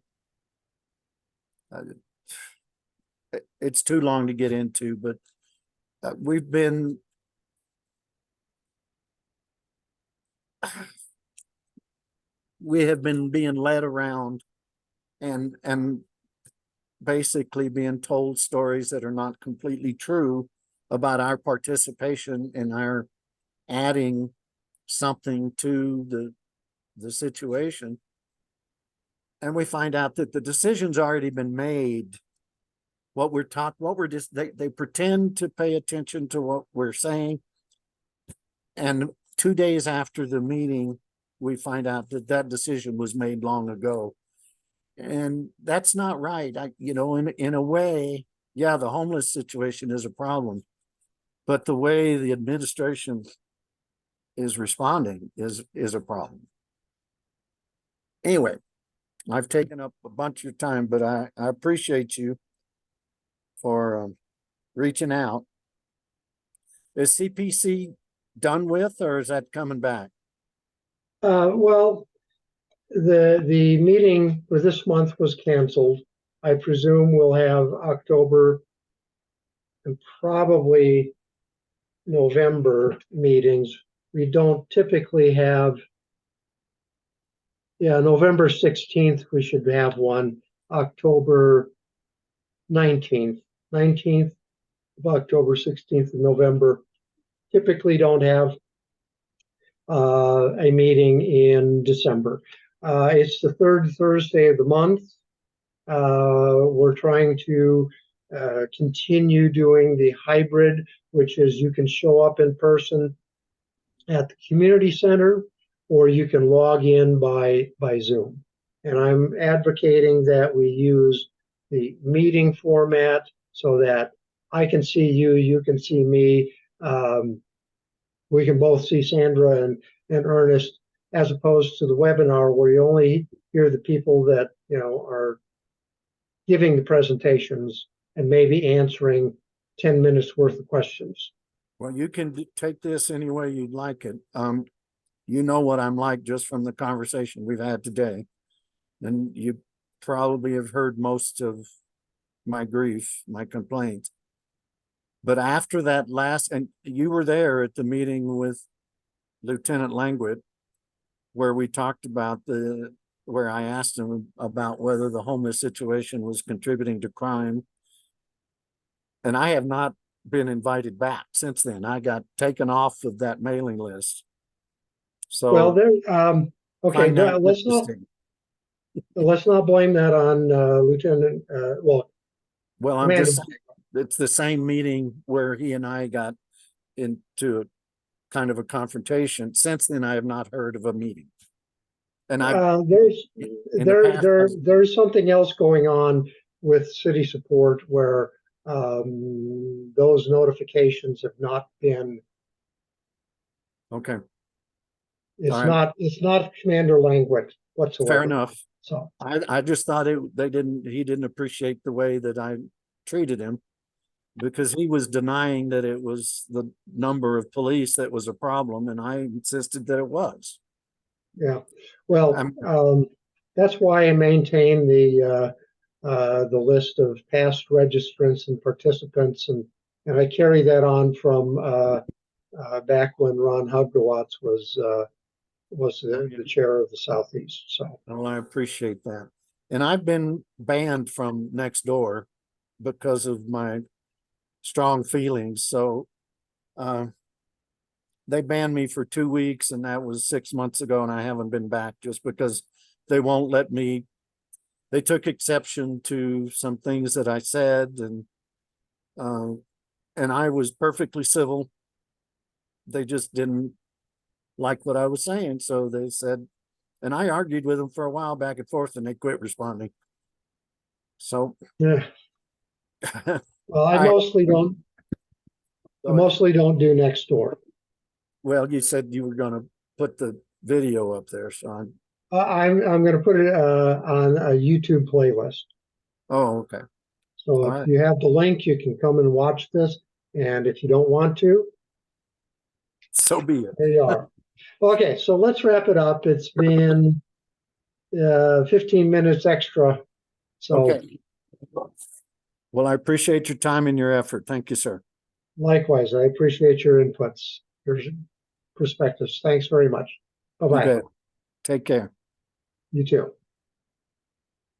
it's too long to get into, but we've been we have been being led around and basically being told stories that are not completely true about our participation and our adding something to the situation. And we find out that the decision's already been made. What we're taught, what we're just, they pretend to pay attention to what we're saying. And 2 days after the meeting, we find out that that decision was made long ago. And that's not right. In a way, yeah, the homeless situation is a problem, but the way the administration is responding is a problem. Anyway, I've taken up a bunch of your time, but I appreciate you for reaching out. Is CPC done with, or is that coming back? Well, the meeting for this month was canceled. I presume we'll have October and probably November meetings. We don't typically have Yeah, November 16th, we should have one. October 19th, 19th of October, 16th of November. Typically don't have a meeting in December. It's the third Thursday of the month. We're trying to continue doing the hybrid, which is you can show up in person at the community center, or you can log in by Zoom. And I'm advocating that we use the meeting format so that I can see you, you can see me. We can both see Sandra and Ernest, as opposed to the webinar where you only hear the people that, you know, are giving the presentations and maybe answering 10 minutes worth of questions. Well, you can take this any way you'd like it. You know what I'm like just from the conversation we've had today. And you probably have heard most of my grief, my complaint. But after that last, and you were there at the meeting with Lieutenant Langwood, where we talked about where I asked him about whether the homeless situation was contributing to crime. And I have not been invited back since then. I got taken off of that mailing list. So Well, there, okay, find that let's not blame that on Lieutenant, well, I'm Commander. just saying, it's the same meeting where he and I got into kind of a confrontation. Since then, I have not heard of a meeting. And there's something else going on with city support where those notifications have not been. Okay. It's not Commander Langwood whatsoever. Fair enough. So I just thought he didn't appreciate the way that I treated him, because he was denying that it was the number of police that was a problem, and I insisted that it was. Yeah, well, that's why I maintain the list of past registrants and participants, and I carry that on from back when Ron Hugdewatz was the chair of the Southeast. So, well, I appreciate that, and I've been banned from Nextdoor because of my strong feelings. So, they banned me for 2 weeks, and that was 6 months ago, and I haven't been back just because they won't let me. They took exception to some things that I said, and I was perfectly civil. They just didn't like what I was saying, so they said, and I argued with them for a while back and forth, and they quit responding. So, yeah. Well, I mostly don't do Nextdoor. Well, you said you were going to put the video up there, so I'm going to put it on a YouTube playlist. Oh, okay. So if you have the link, you can come and watch this. And if you don't want to, so be it. There you are. Okay, so let's wrap it up. It's been 15 minutes extra. So okay. Well, I appreciate your time and your effort. Thank you, sir. Likewise, I appreciate your inputs, your perspectives. Thanks very much. Bye-bye. Take care. You too.